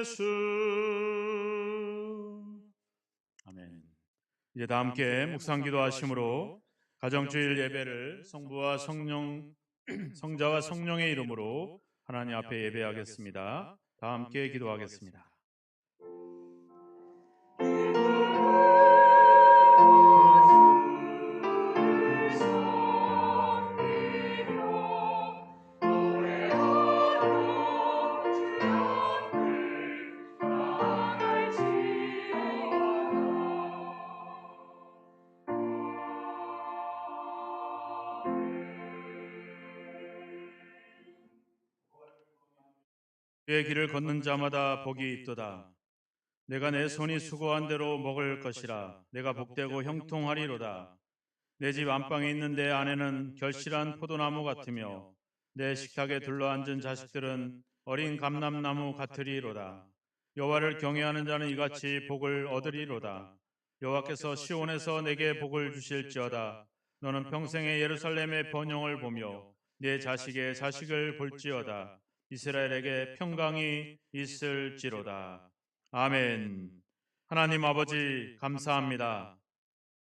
예수. 아멘. 이제 다 함께 묵상기도 하심으로 가정주일 예배를 성부와 성령, 성자와 성령의 이름으로 하나님 앞에 예배하겠습니다. 다 함께 기도하겠습니다. 주의 길을 걷는 자마다 복이 있도다. 내가 내 손이 수고한 대로 먹을 것이라. 내가 복되고 형통하리로다. 내 집 안방에 있는 내 아내는 결실한 포도나무 같으며 내 식탁에 둘러앉은 자식들은 어린 감람나무 같으리로다. 여호와를 경외하는 자는 이같이 복을 얻으리로다. 여호와께서 시온에서 내게 복을 주실지어다. 너는 평생에 예루살렘의 번영을 보며 내 자식의 자식을 볼지어다. 이스라엘에게 평강이 있을지로다. 아멘. 하나님 아버지 감사합니다.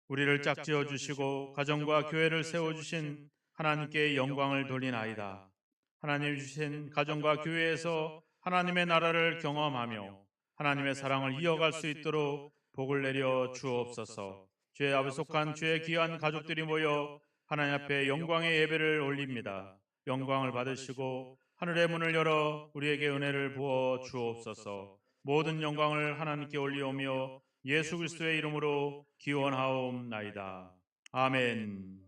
우리를 짝지어 주시고 가정과 교회를 세워주신 하나님께 영광을 돌리나이다. 하나님 주신 가정과 교회에서 하나님의 나라를 경험하며 하나님의 사랑을 이어갈 수 있도록 복을 내려 주옵소서. 주의 앞에 속한 주의 귀한 가족들이 모여 하나님 앞에 영광의 예배를 올립니다. 영광을 받으시고 하늘의 문을 열어 우리에게 은혜를 부어 주옵소서. 모든 영광을 하나님께 올리오며 예수 그리스도의 이름으로 기원하옵나이다. 아멘.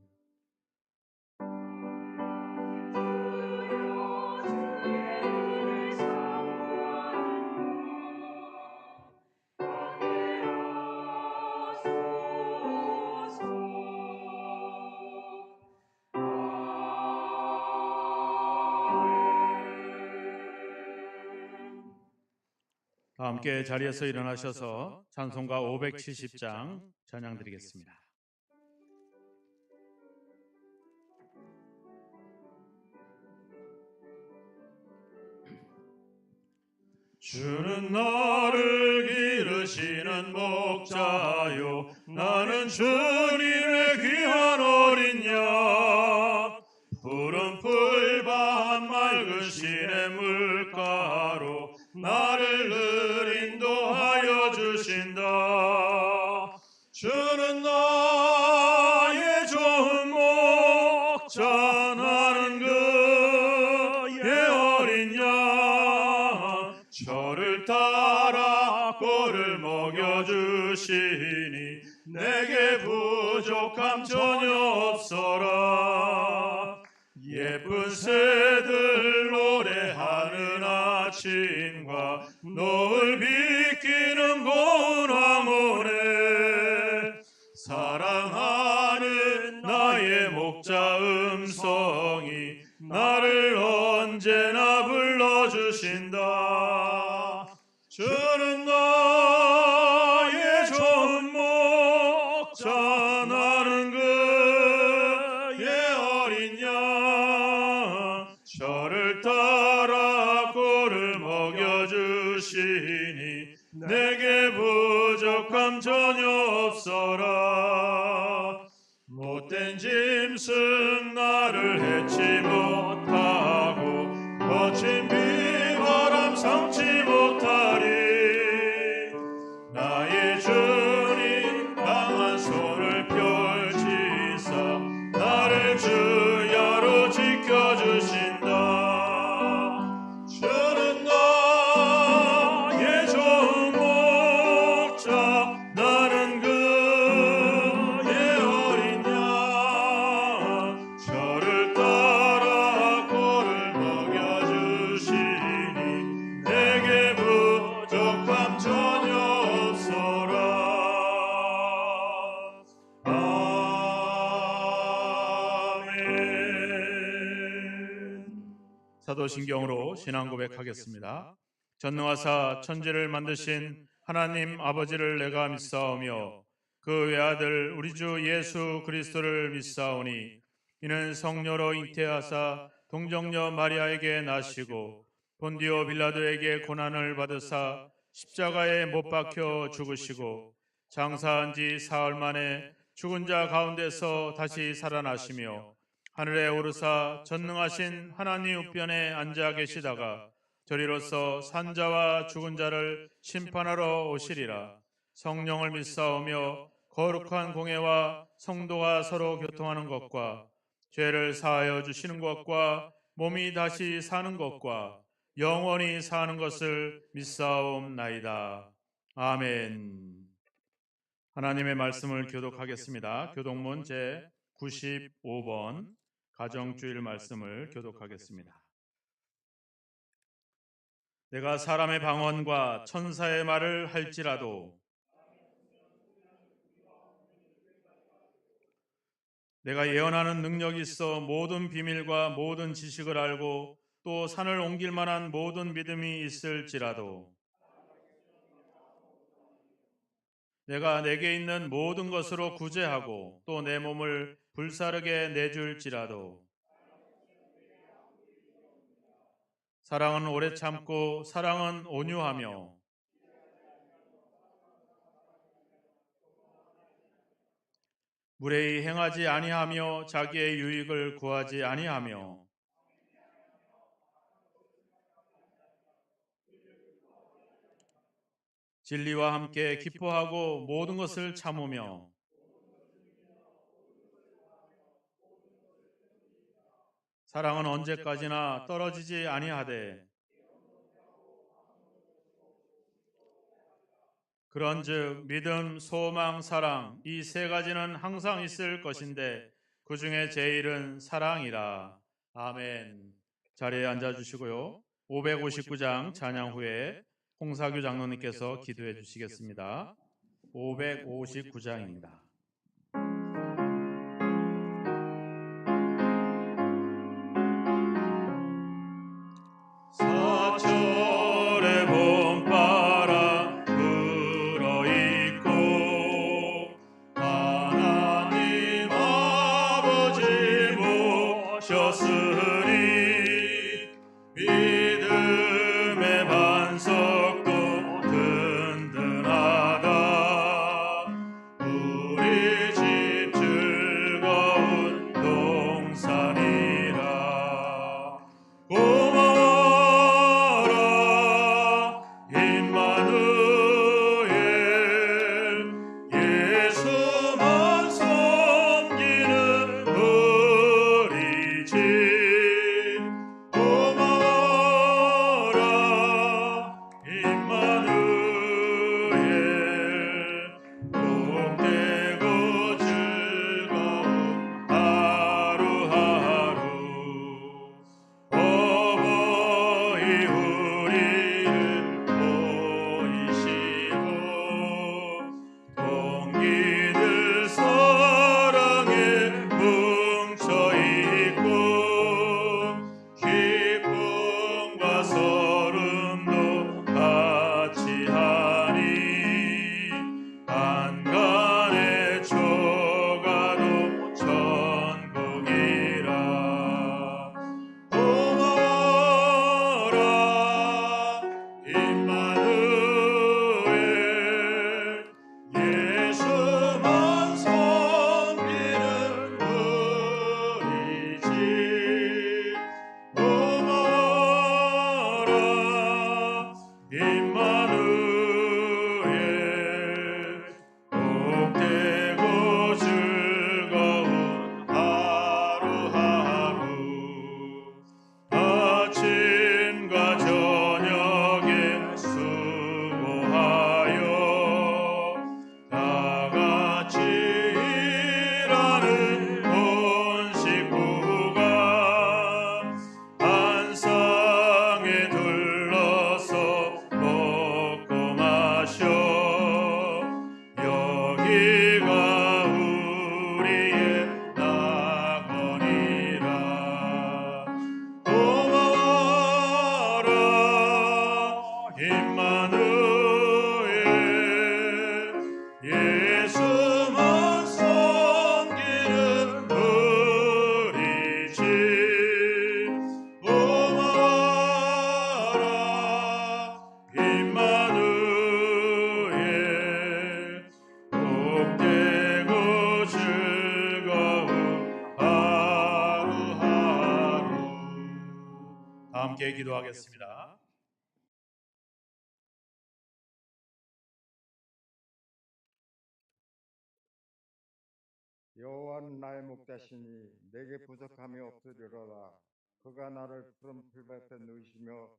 다 함께 자리에서 일어나셔서 찬송가 570장 찬양 드리겠습니다. 주는 나를 기르시는 목자요, 나는 주님의 귀한 어린 양. 푸른 풀밭 맑은 시냇 물가로 나를 늘 인도하여 주신다. 주는 나의 좋은 목자, 나는 그의 어린 양. 저를 따라 꼴을 먹여주시니 내게 부족함 전혀 없어라. 예쁜 새들 노래하는 아침과 노을 비키는 고운 황혼에 사랑하는 나의 목자 음성이 나를 언제나 불러주신다. 주는 나의 좋은 목자, 나는 그의 어린 양. 저를 따라 꼴을 먹여주시니 내게 부족함 전혀 없어라. 못된 짐승 나를 해치 못하고 거친 비바람 삼지 못하리. 나의 주님 강한 손을 펼치사 나를 주야로 지켜주신다. 주는 나의 좋은 목자, 나는 그의 어린 양. 저를 따라 꼴을 먹여주시니 내게 부족함 전혀 없어라. 아멘. 사도신경으로 신앙 고백하겠습니다. 전능하사 천지를 만드신 하나님 아버지를 내가 믿사오며 그 외아들 우리 주 예수 그리스도를 믿사오니 이는 성녀로 잉태하사 동정녀 마리아에게 나시고 본디오 빌라도에게 고난을 받으사 십자가에 못 박혀 죽으시고 장사한 지 사흘 만에 죽은 자 가운데서 다시 살아나시며 하늘에 오르사 전능하신 하나님 우편에 앉아 계시다가 저리로서 산자와 죽은 자를 심판하러 오시리라. 성령을 믿사오며 거룩한 공회와 성도가 서로 교통하는 것과 죄를 사하여 주시는 것과 몸이 다시 사는 것과 영원히 사는 것을 믿사옵나이다. 아멘. 하나님의 말씀을 교독하겠습니다. 교독문 제 95번 가정주일 말씀을 교독하겠습니다. 내가 사람의 방언과 천사의 말을 할지라도 내가 예언하는 능력이 있어 모든 비밀과 모든 지식을 알고 또 산을 옮길 만한 모든 믿음이 있을지라도 내가 내게 있는 모든 것으로 구제하고 또 내 몸을 불사르게 내줄지라도 사랑은 오래 참고 사랑은 온유하며 무례히 행하지 아니하며 자기의 유익을 구하지 아니하며 진리와 함께 기뻐하고 모든 것을 참으며 사랑은 언제까지나 떨어지지 아니하되 그런즉 믿음, 소망, 사랑 이 세 가지는 항상 있을 것인데 그 중에 제일은 사랑이라. 아멘. 자리에 앉아주시고요. 559장 찬양 후에 홍사규 장로님께서 기도해 주시겠습니다. 559장입니다. 사철의 봄바람 불어있고 하나님 아버지 모셨으니 믿음의 반석도 든든하다. 우리 집 즐거운 동산이라. 고마워라 임마누엘 예수만 섬기는 우리 집. 고마워라 임마누엘 복되고 즐거운 하루하루. 어버이 우리를 보이시고 동기들 사랑에 뭉쳐있고 기쁨과 서름도 같이 하니 안간의 초가도 천국이라. 고마워라 임마누엘 예수만 섬기는 우리 집. 고마워라 임마누엘 복되고 즐거운 하루하루. 아침과 저녁에 수고하여 다같이 일하는 온 식구가 한 상에 둘러서 먹고 마셔. 여기가 우리의 낙원이라. 고마워라 임마누엘 예수만 섬기는 우리 집. 고마워라 함께 기도하겠습니다. 여호와는 나의 목자시니 내게 부족함이 없으리로다. 그가 나를 푸른 풀밭에 누이시며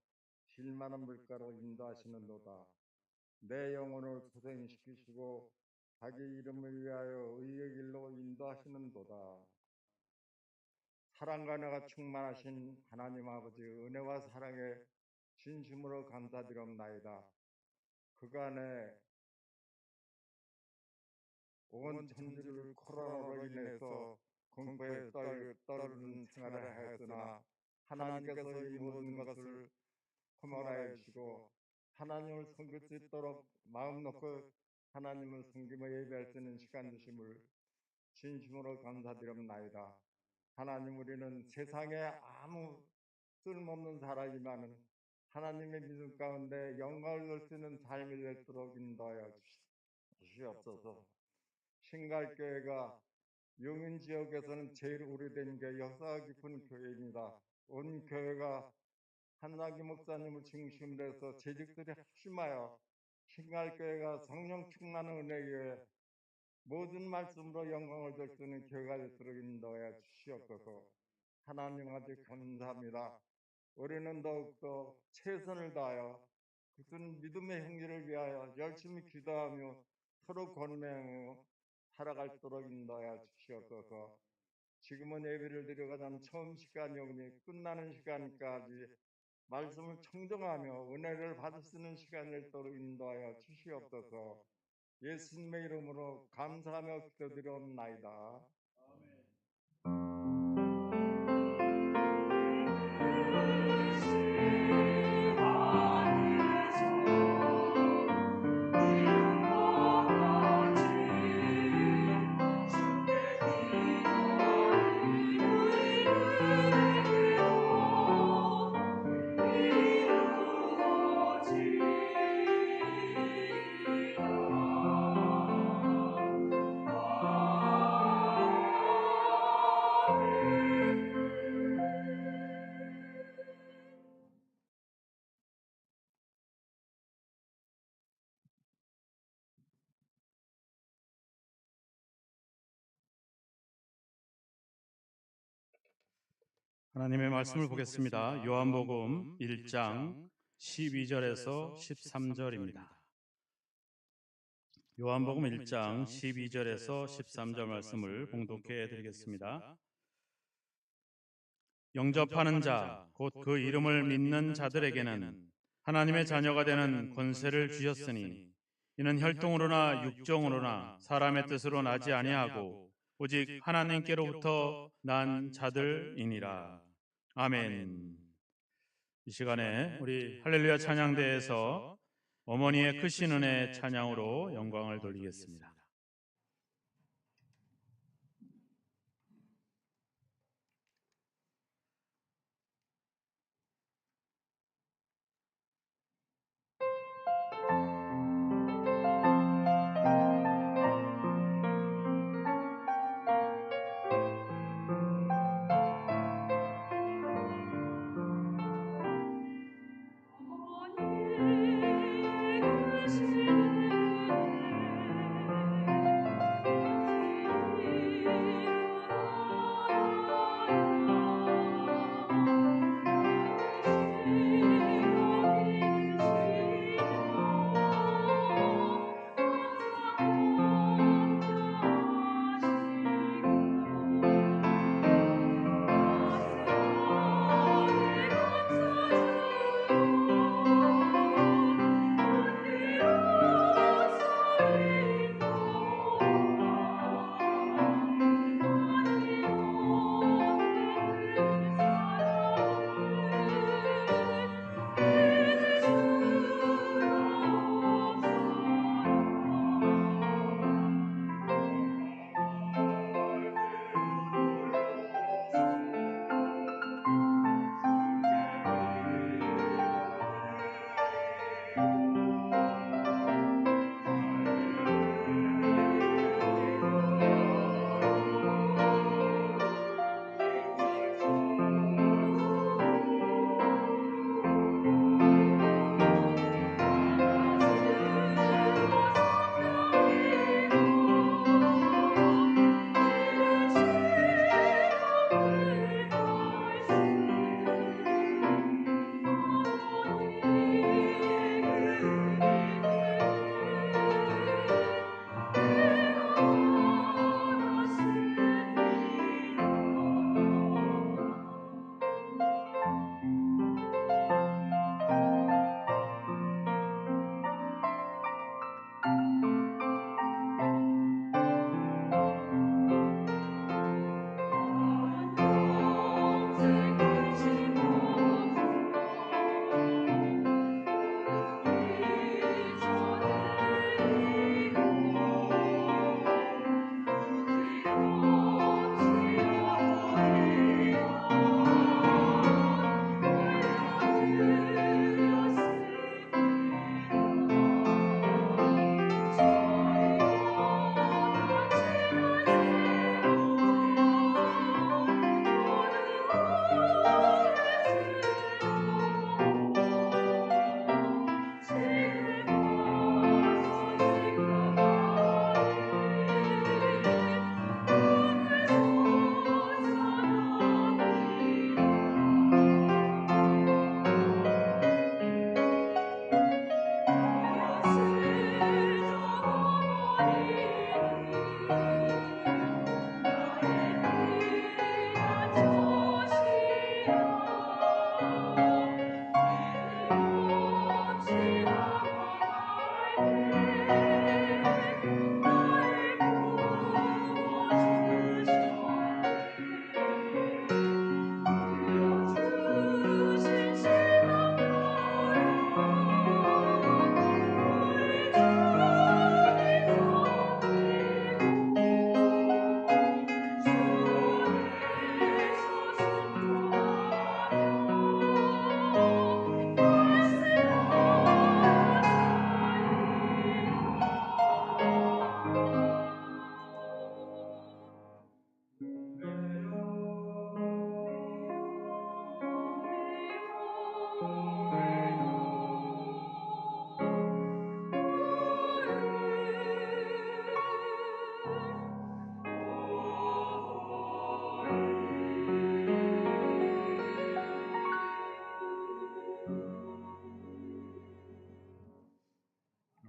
쉴 만한 물가로 인도하시는도다. 내 영혼을 고생시키시고 자기 이름을 위하여 의의 길로 인도하시는도다. 사랑과 은혜가 충만하신 하나님 아버지, 은혜와 사랑에 진심으로 감사드리옵나이다. 그간에 온 천지를 코로나로 인해서 공포에 떨는 생활을 하였으나 하나님께서 이 모든 것을 허물하여 주시고 하나님을 섬길 수 있도록 마음 놓고 하나님을 섬기며 예배할 수 있는 시간 주심을 진심으로 감사드립나이다. 하나님, 우리는 세상에 아무 쓸모없는 사람이지만 하나님의 믿음 가운데 영광을 얻을 수 있는 삶이 될수록 인도하여 주시옵소서. 신갈교회가 용인 지역에서는 제일 오래된 게 역사가 깊은 교회입니다. 온 교회가 한나기 목사님을 중심으로 해서 재직들이 합심하여 신갈교회가 성령 충만한 은혜교회, 모든 말씀으로 영광을 줄 수 있는 교회가 되도록 인도하여 주시옵소서. 하나님 아버지, 감사합니다. 우리는 더욱더 최선을 다하여 그것은 믿음의 형제를 위하여 열심히 기도하며 서로 권면하며 살아갈도록 인도하여 주시옵소서. 지금은 예배를 드려가자면 처음 시간이 오니 끝나는 시간까지 말씀을 청정하며 은혜를 받을 수 있는 시간을 되도록 인도하여 주시옵소서. 예수님의 이름으로 감사하며 기도드리옵나이다. 하나님의 말씀을 보겠습니다. 요한복음 1장 12절에서 13절입니다. 요한복음 1장 12절에서 13절 말씀을 봉독해 드리겠습니다. 영접하는 자, 곧 그 이름을 믿는 자들에게는 하나님의 자녀가 되는 권세를 주셨으니 이는 혈통으로나 육정으로나 사람의 뜻으로 나지 아니하고 오직 하나님께로부터 난 자들이니라. 아멘. 이 시간에 우리 할렐루야 찬양대에서 어머니의 크신 은혜 찬양으로 영광을 돌리겠습니다.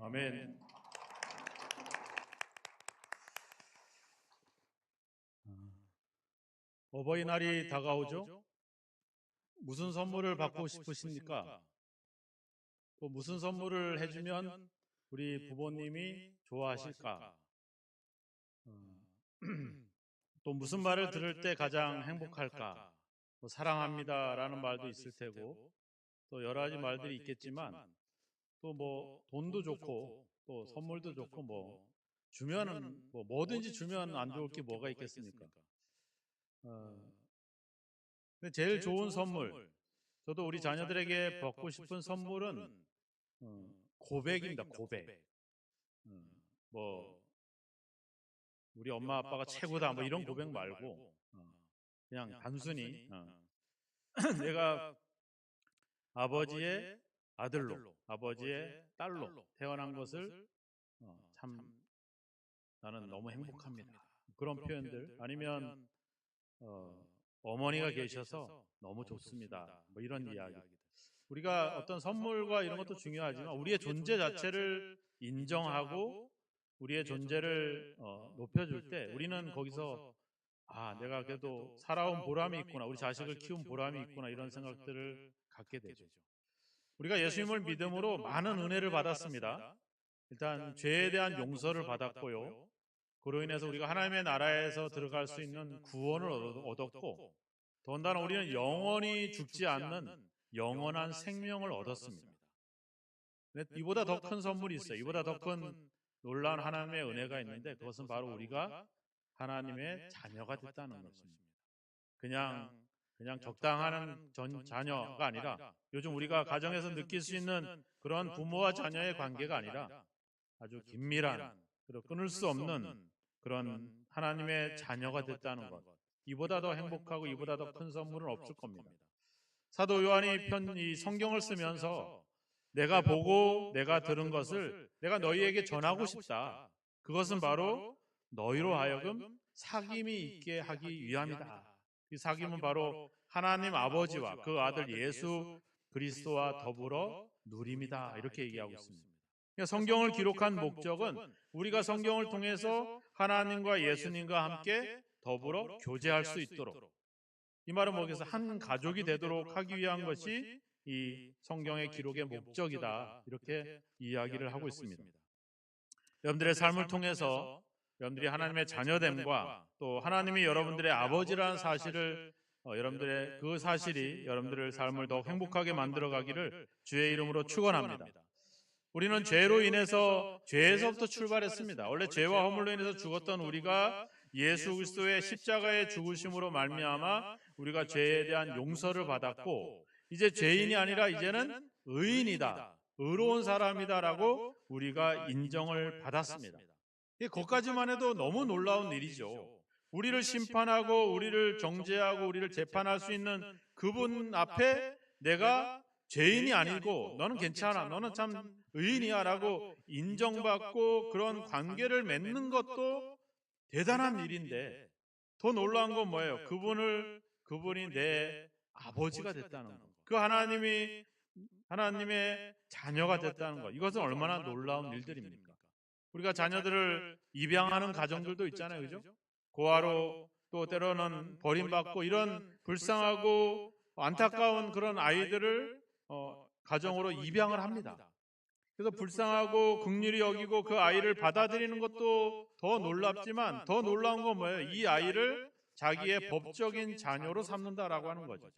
아멘. 어버이날이 다가오죠? 무슨 선물을 받고 싶으십니까? 또 무슨 선물을 해주면 우리 부모님이 좋아하실까? 또 무슨 말을 들을 때 가장 행복할까? 또 사랑합니다라는 말도 있을 테고 또 여러 가지 말들이 있겠지만 또 뭐 돈도 좋고 또 선물도 좋고 뭐 주면은 뭐 뭐든지 주면 안 좋을 게 뭐가 있겠습니까? 근데 제일 좋은 선물, 저도 우리 자녀들에게 받고 싶은 선물은 고백입니다. 고백. 뭐 우리 엄마 아빠가 최고다 뭐 이런 고백 말고 그냥 단순히 내가 아버지의 아들로, 아버지의 딸로 태어난 것을 참 나는 너무 행복합니다. 그런 표현들 아니면 어머니가 계셔서 너무 좋습니다. 뭐 이런 이야기. 우리가 어떤 선물과 이런 것도 중요하지만 우리의 존재 자체를 인정하고 우리의 존재를 높여줄 때 우리는 거기서 내가 그래도 살아온 보람이 있구나, 우리 자식을 키운 보람이 있구나 이런 생각들을 갖게 되죠. 우리가 예수님을 믿음으로 많은 은혜를 받았습니다. 일단 죄에 대한 용서를 받았고요. 그로 인해서 우리가 하나님의 나라에서 들어갈 수 있는 구원을 얻었고 더군다나 우리는 영원히 죽지 않는 영원한 생명을 얻었습니다. 이보다 더 큰 선물이 있어요. 이보다 더 큰 놀라운 하나님의 은혜가 있는데 그것은 바로 우리가 하나님의 자녀가 됐다는 것입니다. 그냥 적당한 자녀가 아니라 요즘 우리가 가정에서 느낄 수 있는 그런 부모와 자녀의 관계가 아니라 아주 긴밀한 그리고 끊을 수 없는 그런 하나님의 자녀가 됐다는 것, 이보다 더 행복하고 이보다 더 큰 선물은 없을 겁니다. 사도 요한이 이 성경을 쓰면서 내가 보고 내가 들은 것을 내가 너희에게 전하고 싶다. 그것은 바로 너희로 하여금 사귐이 있게 하기 위함이다. 이 사귐은 바로 하나님 아버지와 그 아들 예수 그리스도와 더불어 누림이다. 이렇게 얘기하고 있습니다. 성경을 기록한 목적은 우리가 성경을 통해서 하나님과 예수님과 함께 더불어 교제할 수 있도록, 이 말은 뭐겠어? 한 가족이 되도록 하기 위한 것이 이 성경의 기록의 목적이다. 이렇게 이야기를 하고 있습니다. 여러분들의 삶을 통해서 여러분들이 하나님의 자녀됨과 또 하나님이 여러분들의 아버지라는 사실을 여러분들의 그 사실이 여러분들의 삶을 더 행복하게 만들어가기를 주의 이름으로 축원합니다. 우리는 죄로 인해서 죄에서부터 출발했습니다. 원래 죄와 허물로 인해서 죽었던 우리가 예수 그리스도의 십자가의 죽으심으로 말미암아 우리가 죄에 대한 용서를 받았고 이제 죄인이 아니라 이제는 의인이다, 의로운 사람이다라고 우리가 인정을 받았습니다. 그것까지만 해도 너무 놀라운 일이죠. 우리를 심판하고 우리를 정죄하고 우리를 재판할 수 있는 그분 앞에 내가 죄인이 아니고 너는 괜찮아, 너는 참 의인이야 라고 인정받고 그런 관계를 맺는 것도 대단한 일인데 더 놀라운 건 뭐예요? 그분이 내 아버지가 됐다는 것. 그 하나님이 하나님의 자녀가 됐다는 것. 이것은 얼마나 놀라운 일들입니까? 우리가 자녀들을 입양하는 가정들도 있잖아요. 그죠? 고아로 또 때로는 버림받고 이런 불쌍하고 안타까운 그런 아이들을 가정으로 입양을 합니다. 그래서 불쌍하고 긍휼히 여기고 그 아이를 받아들이는 것도 더 놀랍지만 더 놀라운 건 뭐예요? 이 아이를 자기의 법적인 자녀로 삼는다라고 하는 거죠.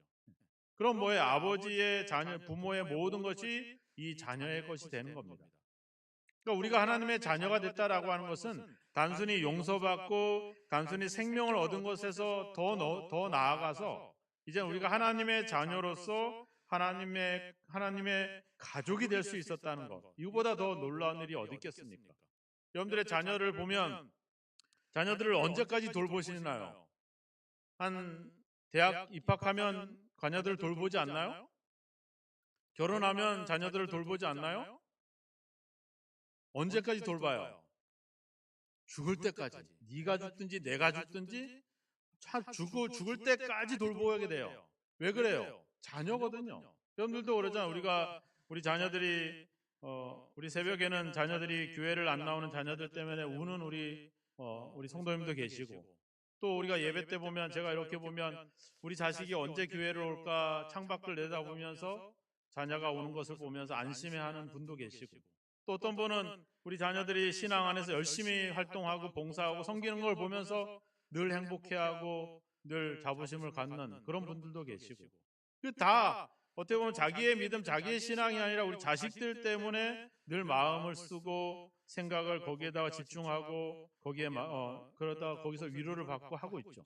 그럼 뭐예요? 아버지의 자녀, 부모의 모든 것이 이 자녀의 것이 되는 겁니다. 그러니까 우리가 하나님의 자녀가 됐다라고 하는 것은 단순히 용서받고 단순히 생명을 얻은 것에서 더 나아가서 이제 우리가 하나님의 자녀로서 하나님의 가족이 될 수 있었다는 것. 이거보다 더 놀라운 일이 어디 있겠습니까? 여러분들의 자녀를 보면 자녀들을 언제까지 돌보시나요? 한 대학 입학하면 자녀들을 돌보지 않나요? 결혼하면 자녀들을 돌보지 않나요? 언제까지 돌봐요? 죽을 때까지. 네가 죽든지 내가 죽든지 죽을 때까지 돌보게 돼요. 왜 그래요? 자녀거든요. 여러분들도 그러잖아요. 우리 자녀들이 우리 새벽에는 자녀들이 교회를 안 나오는 자녀들 때문에 우는 우리 성도님도 계시고, 또 우리가 예배 때 보면, 제가 이렇게 보면 우리 자식이 언제 교회를 올까 창밖을 내다보면서 자녀가 오는 것을 보면서 안심해하는 분도 계시고, 또 어떤 분은 우리 자녀들이 신앙 안에서 열심히 활동하고 봉사하고 섬기는 걸 보면서 늘 행복해하고 늘 자부심을 갖는 그런 분들도 계시고, 그 다 어떻게 보면 자기의 믿음, 자기의 신앙이 아니라 우리 자식들 때문에 늘 마음을 쓰고 생각을 거기에다가 집중하고 거기에 그러다 거기서 위로를 받고 하고 있죠.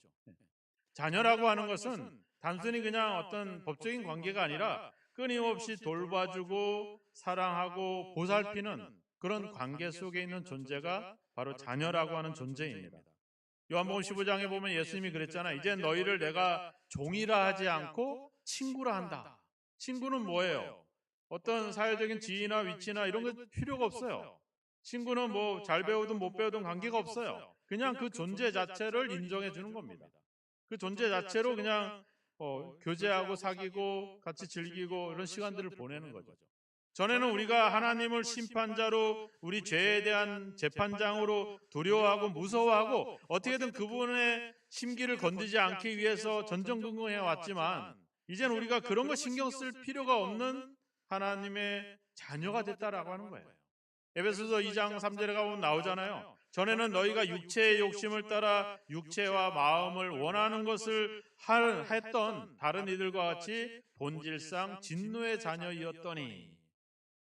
자녀라고 하는 것은 단순히 그냥 어떤 법적인 관계가 아니라 끊임없이 돌봐주고 사랑하고 보살피는 그런 관계 속에 있는 존재가 바로 자녀라고 하는 존재입니다. 요한복음 15장에 보면 예수님이 그랬잖아. 이제 너희를 내가 종이라 하지 않고 친구라 한다. 친구는 뭐예요? 어떤 사회적인 지위나 위치나 이런 거 필요가 없어요. 친구는 뭐 잘 배우든 못 배우든 관계가 없어요. 그냥 그 존재 자체를 인정해 주는 겁니다. 그 존재 자체로 그냥 교제하고 사귀고 같이 즐기고 이런 시간들을 보내는 거죠. 전에는 우리가 하나님을 심판자로 우리 죄에 대한 재판장으로 두려워하고 무서워하고 어떻게든 그분의 심기를 건드지 않기 위해서 전전긍긍해 왔지만, 이젠 우리가 그런 거 신경 쓸 필요가 없는 하나님의 자녀가 됐다라고 하는 거예요. 에베소서 2장 3절에 가보면 나오잖아요. 전에는 너희가 육체의 욕심을 따라 육체와 마음을 원하는 것을 했던 다른 이들과 같이 본질상 진노의 자녀이었더니,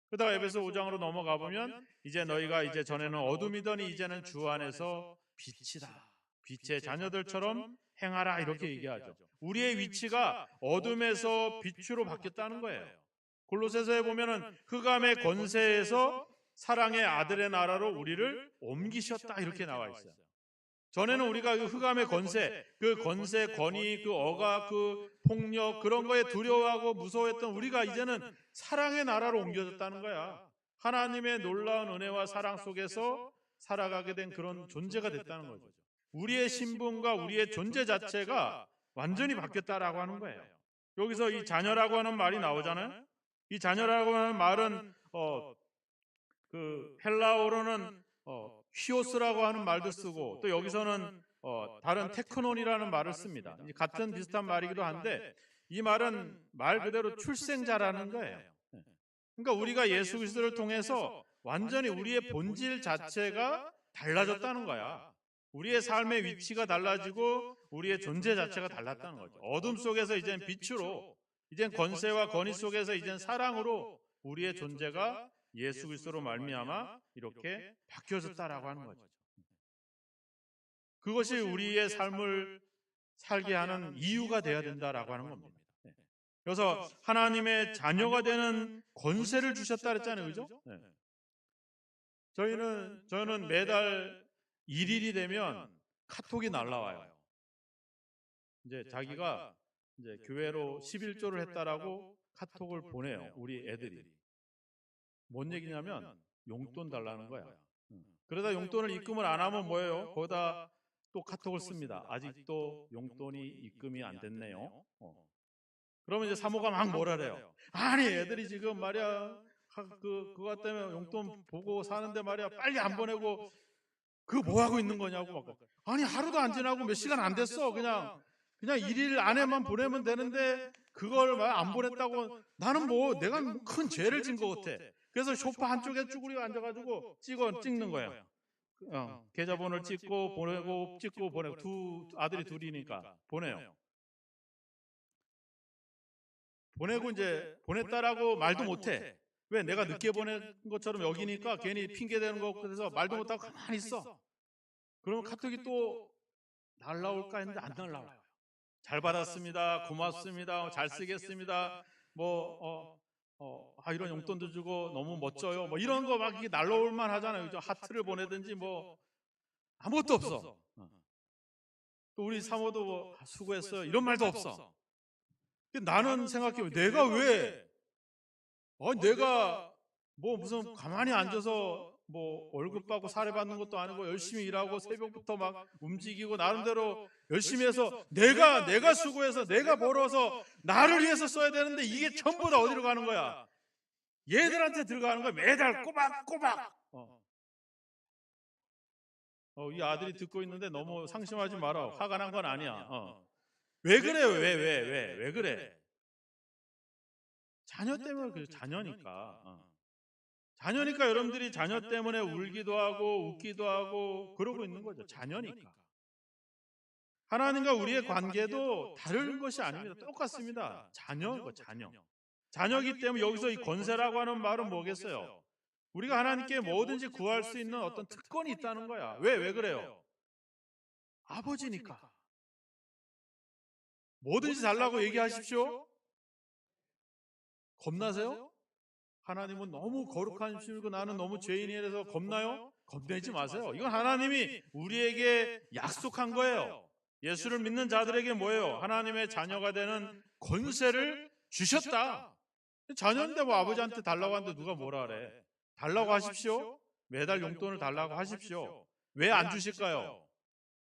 그러다가 에베소 5장으로 넘어가 보면 이제 너희가 이제 전에는 어둠이더니 이제는 주 안에서 빛이다. 빛의 자녀들처럼 행하라, 이렇게 얘기하죠. 우리의 위치가 어둠에서 빛으로 바뀌었다는 거예요. 골로새서에 보면은 흑암의 권세에서 사랑의 아들의 나라로 우리를 옮기셨다, 이렇게 나와 있어요. 전에는 우리가 그 흑암의 권세, 그 권세, 권위, 그 억압, 그 폭력, 그런 거에 두려워하고 무서워했던 우리가 이제는 사랑의 나라로 옮겨졌다는 거야. 하나님의 놀라운 은혜와 사랑 속에서 살아가게 된 그런 존재가 됐다는 거죠. 우리의 신분과 우리의 존재 자체가 완전히 바뀌었다라고 하는 거예요. 여기서 이 자녀라고 하는 말이 나오잖아요. 이 자녀라고 하는 말은 그 헬라어로는 히오스라고 하는 말도 쓰고, 또 여기서는 다른 테크논이라는 말을 씁니다. 같은 비슷한 말이기도 한데, 이 말은 말 그대로 출생자라는 거예요. 그러니까 우리가 예수 그리스도를 통해서 완전히 우리의 본질 자체가 달라졌다는 거야. 우리의 삶의 위치가 달라지고 우리의 존재 자체가 달랐다는 거죠. 어둠 속에서 이젠 빛으로, 이젠 권세와 권위 속에서 이젠 사랑으로 우리의 존재가 예수 그리스도로 말미암아 이렇게 바뀌어졌다라고 하는 거죠. 그것이 우리의 삶을 살게 하는 이유가 되어야 된다라고 하는 겁니다. 그래서 하나님의 자녀가 되는 권세를 주셨다 그랬잖아요, 그죠? 저는 매달 1일이 되면 카톡이 날라와요. 이제 자기가 이제 교회로 11조를 했다라고 카톡을 보내요, 우리 애들이. 뭔 얘기냐면 용돈 달라는 거야. 그러다 용돈을 입금을 안 하면 뭐예요? 거기다 또 카톡을 씁니다. 아직도 용돈이 입금이 안 됐네요. 그러면 이제 사모가 막 뭐라 그래요. 아니 애들이 지금 말이야 그것 때문에 용돈 보고 사는데 말이야 빨리 안 보내고 그거 뭐 하고 있는 거냐고 막. 아니 하루도 안 지나고 몇 시간 안 됐어. 그냥 1일 안에만 보내면 되는데 그걸 막 안 보냈다고. 나는 뭐 내가 큰 죄를 진 것 같아. 그래서 소파 한쪽에 쭈그리고 앉아가지고 찍는 거예요. 계좌번호를 찍고 보내고 찍고 보내고, 아들이 둘이니까 보내요. 보내고 이제 보냈다라고 말도 못해. 왜? 내가 늦게 보낸 것처럼 여기니까 괜히 핑계대는 거 같아서 말도 못하고 가만히 있어. 그러면 카톡이 또 날라올까 했는데 안 날라와요. 잘 받았습니다. 고맙습니다. 잘 쓰겠습니다. 이런 용돈도 주고 너무 멋져요. 뭐 이런 거 막 이게 날라올만 하잖아요. 그죠? 하트를 보내든지 뭐 아무것도 없어. 또 우리 사모도 수고했어요. 이런 말도 없어. 나는 생각해, 내가 왜? 내가 뭐 무슨 가만히 앉아서 뭐 월급 받고 사례 받는 것도 아니고 열심히 일하고 새벽부터 막 움직이고 나름대로 열심히 해서 내가 수고해서 내가 벌어서 나를 위해서 써야 되는데 이게 전부 다 어디로 가는 거야? 얘들한테 들어가는 거야. 매달 꼬박꼬박. 이 아들이 듣고 있는데 너무 상심하지 마라. 화가 난 건 아니야. 왜 그래요? 왜 그래? 자녀 때문에 그래. 자녀니까. 자녀니까 여러분들이 자녀 때문에 울기도 하고 웃기도 하고 그러고 있는 거죠. 자녀니까. 하나님과 우리의 관계도 다른 것이 아닙니다. 똑같습니다. 자녀고 자녀. 자녀이기 때문에 여기서 이 권세라고 하는 말은 뭐겠어요? 우리가 하나님께 뭐든지 구할 수 있는 어떤 특권이 있다는 거야. 왜 그래요? 아버지니까. 뭐든지 달라고 얘기하십시오. 겁나세요? 하나님은 너무 거룩한 신이고 나는 너무 죄인이라서 겁나요? 겁내지 마세요. 이건 하나님이 우리에게 약속한 거예요. 예수를 믿는 자들에게 뭐예요? 하나님의 자녀가 되는 권세를 주셨다. 자녀인데 뭐 아버지한테 달라고 하는데 누가 뭐라 그래? 달라고 하십시오. 매달 용돈을 달라고 하십시오. 왜 안 주실까요?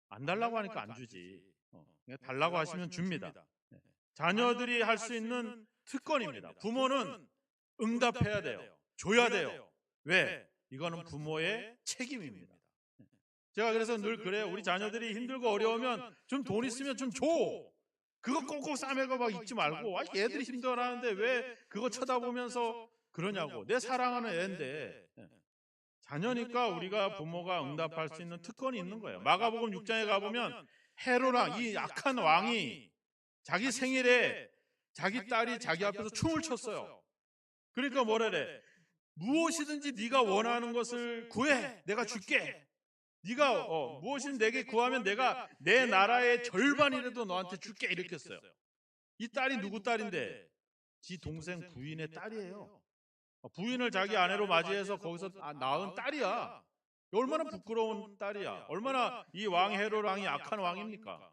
안 달라고 하니까 안 주지. 달라고 하시면 줍니다. 자녀들이 할 수 있는 특권입니다. 부모는 응답해야 돼요. 줘야 돼요. 왜? 이거는 부모의 책임입니다. 제가 그래서 늘 그래요. 우리 자녀들이 힘들고 어려우면 좀 돈 있으면 좀 줘. 그거 꼭꼭 싸매고 막 있지 말고 얘들이 힘들어하는데 왜 그거 쳐다보면서 그러냐고. 내 사랑하는 애인데. 자녀니까 우리가 부모가 응답할 수 있는 특권이 있는 거예요. 마가복음 6장에 가보면 헤롯 이 악한 왕이 자기 생일에 자기 딸이 자기 앞에서 춤을 췄어요. 그러니까 뭐래래? 무엇이든지 네가 원하는 것을 구해. 내가 줄게. 네가 무엇이든 내게 구하면 내가 내 나라의 절반이라도 너한테 줄게. 이렇게 했어요. 이 딸이 누구 딸인데? 지 동생 부인의 딸이에요. 부인을 자기 아내로 맞이해서 거기서 낳은 딸이야. 얼마나 부끄러운 딸이야. 얼마나 이 왕 헤롯 왕이 악한 왕입니까?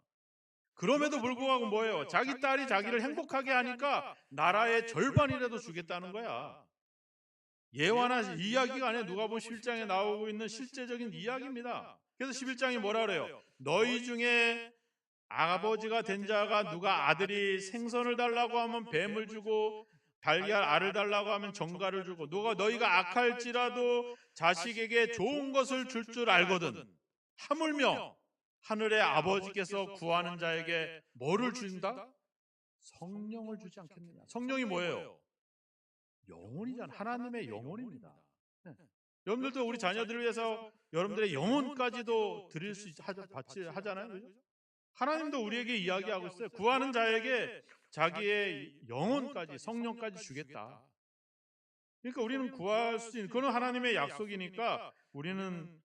그럼에도 불구하고 뭐예요? 자기 딸이 자기를 행복하게 하니까 나라의 절반이라도 주겠다는 거야. 예화나 이야기가 아니라 누가복음 11장에 나오고 있는 실제적인 이야기입니다. 그래서 11장이 뭐라 그래요? 너희 중에 아버지가 된 자가 누가 아들이 생선을 달라고 하면 뱀을 주고 달걀 알을 달라고 하면 정갈을 주고 너희가 악할지라도 자식에게 좋은 것을 줄 줄 알거든. 하물며 하늘의 아버지께서 구하는 자에게 뭐를 준다? 성령을 주지 않겠느냐. 성령이 뭐예요? 영혼이잖아. 하나님의 영혼입니다. 여러분들도 우리 자녀들을 위해서 여러분들의 영혼까지도 드릴 수 하잖아요. 그죠? 하나님도 우리에게 이야기하고 있어요. 구하는 자에게 자기의 영혼까지 성령까지 주겠다. 그러니까 우리는 구할 수 있는 그건 하나님의 약속이니까 우리는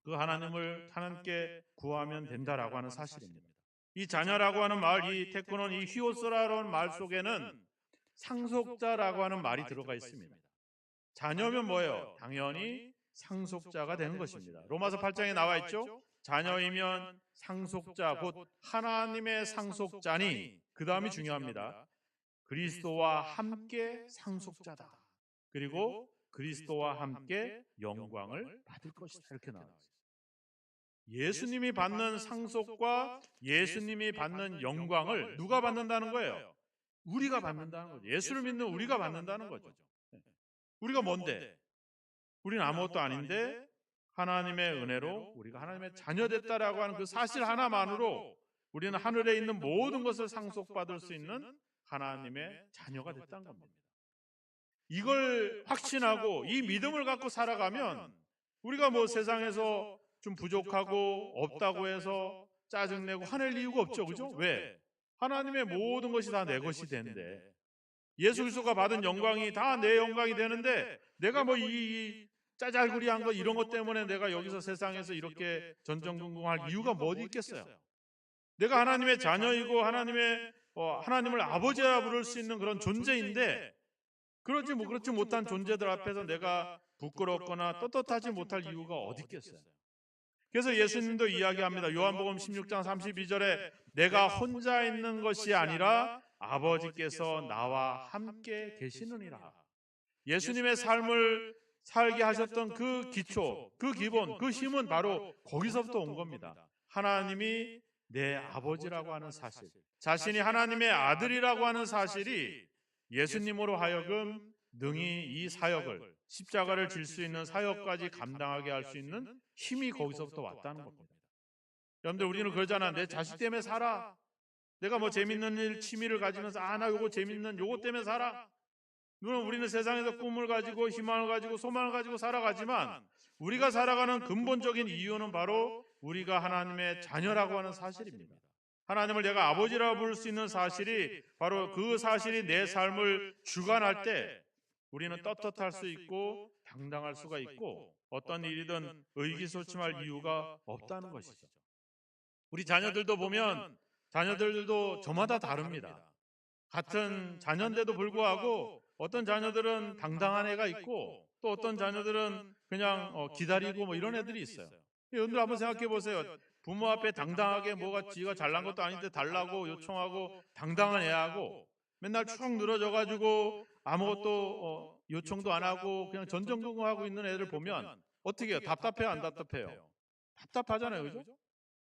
그 하나님을 하나님께 구하면 된다라고 하는 사실입니다. 이 자녀라고 하는 말, 이 테크노는 이 히오스라라는 말 속에는 상속자라고 하는 말이 들어가 있습니다. 자녀면 뭐예요? 당연히 상속자가 되는 것입니다. 로마서 8장에 나와 있죠? 자녀이면 상속자, 곧 하나님의 상속자니, 그 다음이 중요합니다. 그리스도와 함께 상속자다. 그리고 그리스도와 함께 영광을 받을 것이다. 이렇게 나와 있어요. 예수님이 받는 상속과 예수님이 받는 영광을 누가 받는다는 거예요? 우리가 받는다는 거죠. 예수를 믿는 우리가 받는다는 거죠. 우리가 뭔데? 우리는 아무것도 아닌데 하나님의 은혜로 우리가 하나님의 자녀 됐다라고 하는 그 사실 하나만으로 우리는 하늘에 있는 모든 것을 상속받을 수 있는 하나님의 자녀가 됐다는 겁니다. 이걸 확신하고 이 믿음을 갖고 살아가면 우리가 뭐 세상에서 좀 부족하고 없다고 해서 짜증내고 화낼 이유가 없죠. 그죠? 왜? 하나님의 모든 것이 다 내 것이 되는데 예수 그리스도가 받은 영광이 다 내 영광이 되는데 내가 뭐 이 짜잘구리한 거 이런 것 때문에 내가 여기서 세상에서 이렇게 전전긍긍할 이유가 뭐 어디 있겠어요? 내가 하나님의 자녀이고 하나님을 아버지라 부를 수 있는 그런 존재인데 그렇지 못한 존재들 앞에서 내가 부끄럽거나 떳떳하지 못할 이유가 어디 있겠어요? 그래서 예수님도 이야기합니다. 요한복음 16장 32절에 내가 혼자 있는 것이 아니라 아버지께서 나와 함께 계시느니라. 예수님의 삶을 살게 하셨던 그 기초, 그 기본, 그 힘은 바로 거기서부터 온 겁니다. 하나님이 내 아버지라고 하는 사실, 자신이 하나님의 아들이라고 하는 사실이 예수님으로 하여금 능히 이 사역을, 십자가를 질 수 있는 사역까지 감당하게 할 수 있는 힘이 거기서부터 왔다는 겁니다. 여러분들, 우리는 그러잖아. 내 자식 때문에 살아. 내가 뭐 재밌는 일, 취미를 가지면서 나 요거 재밌는 요거 때문에 살아. 물론 우리는 세상에서 꿈을 가지고 희망을 가지고 소망을 가지고 살아가지만 우리가 살아가는 근본적인 이유는 바로 우리가 하나님의 자녀라고 하는 사실입니다. 하나님을 내가 아버지라고 부를 수 있는 사실이 바로 그 사실이 내 삶을 주관할 때 우리는 떳떳할 수 있고 당당할 수가 있고 어떤 일이든 의기소침할 이유가 없다는 것이죠. 우리 자녀들도 보면 자녀들도 저마다 다릅니다. 같은 자녀인데도 불구하고 어떤 자녀들은 당당한 애가 있고 또 어떤 자녀들은 그냥 기다리고 뭐 이런 애들이 있어요. 여러분들 한번 생각해 보세요. 부모 앞에 당당하게 뭐가 지가 잘난 것도 아닌데 달라고 요청하고 당당한 애하고 맨날 축 늘어져 가지고 아무것도 요청도 안 하고 그냥 전전긍긍하고 있는 애들 보면 어떻게 해요? 답답해요, 안 답답해요? 답답하잖아요, 그죠?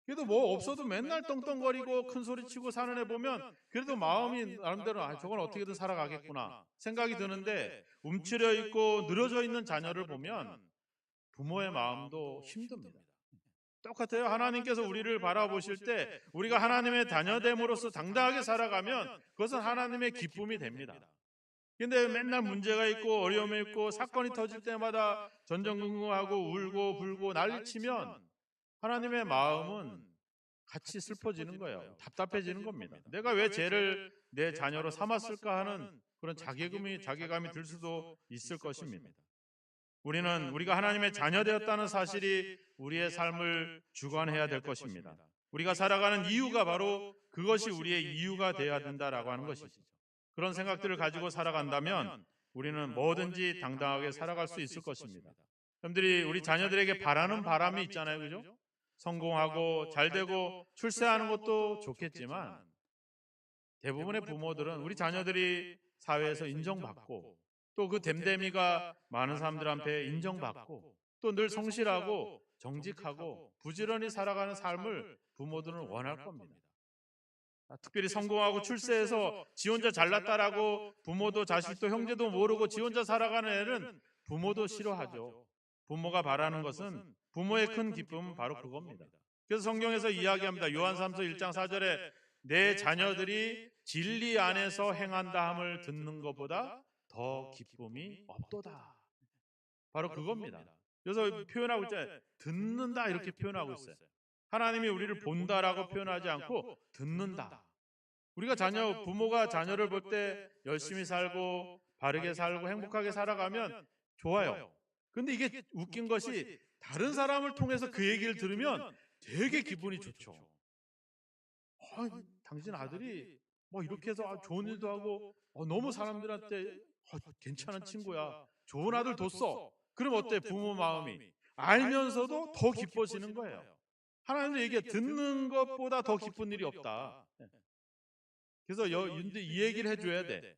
그래도 뭐 없어도 맨날 떵떵거리고 큰 소리 치고 사는 애 보면 그래도 마음이 나름대로 저건 어떻게든 살아가겠구나 생각이 드는데, 움츠려 있고 늘어져 있는 자녀를 보면 부모의 마음도 힘듭니다. 똑같아요. 하나님께서 우리를 바라보실 때 우리가 하나님의 자녀됨으로써 당당하게 살아가면 그것은 하나님의 기쁨이 됩니다. 근데 맨날 문제가 있고 어려움이 있고 사건이 터질 때마다 전전긍긍하고 울고 불고 난리치면 하나님의 마음은 같이 슬퍼지는 거예요. 답답해지는 겁니다. 내가 왜 쟤를 내 자녀로 삼았을까 하는 그런 자괴감이 들 수도 있을 것입니다. 우리가 하나님의 자녀 되었다는 사실이 우리의 삶을 주관해야 될 것입니다. 우리가 살아가는 이유가 바로 그것이 우리의 이유가 되어야 된다라고 하는 것이죠. 그런 생각들을 가지고 살아간다면 우리는 뭐든지 당당하게 살아갈 수 있을 것입니다. 여러분들이 우리 자녀들에게 바라는 바람이 있잖아요, 그죠? 성공하고 잘되고 출세하는 것도 좋겠지만 대부분의 부모들은 우리 자녀들이 사회에서 인정받고 또 그 됨됨이가 많은 사람들 앞에 인정받고 또 늘 성실하고 정직하고 부지런히 살아가는 삶을 부모들은 원할 겁니다. 특별히 성공하고 출세해서 지 혼자 잘났다라고 부모도 자식도 형제도 모르고 지 혼자 살아가는 애는 부모도 싫어하죠. 부모가 바라는 것은, 부모의 큰 기쁨은 바로 그겁니다. 그래서 성경에서 이야기합니다. 요한 3서 1장 4절에 내 자녀들이 진리 안에서 행한다 함을 듣는 것보다 더 기쁨이 없도다. 바로 그겁니다. 그래서 표현하고 있잖아요. 듣는다 이렇게 표현하고 있어요. 하나님이 우리를 본다라고 표현하지 않고 듣는다. 우리가 부모가 자녀를 볼 때 열심히 살고 바르게 살고 행복하게 살아가면 좋아요. 근데 이게 웃긴 것이 다른 사람을 통해서 그 얘기를 들으면 되게 기분이 좋죠. 당신 아들이 뭐 이렇게 해서 좋은 일도 하고 너무 사람들한테 괜찮은 친구야. 좋은 아들 뒀어. 그럼 어때? 부모 마음이 알면서도 더 기뻐지는 거예요. 하나님의 얘기가 듣는 것보다 더 기쁜 일이 없다. 그래서 이 얘기를 해줘야 돼.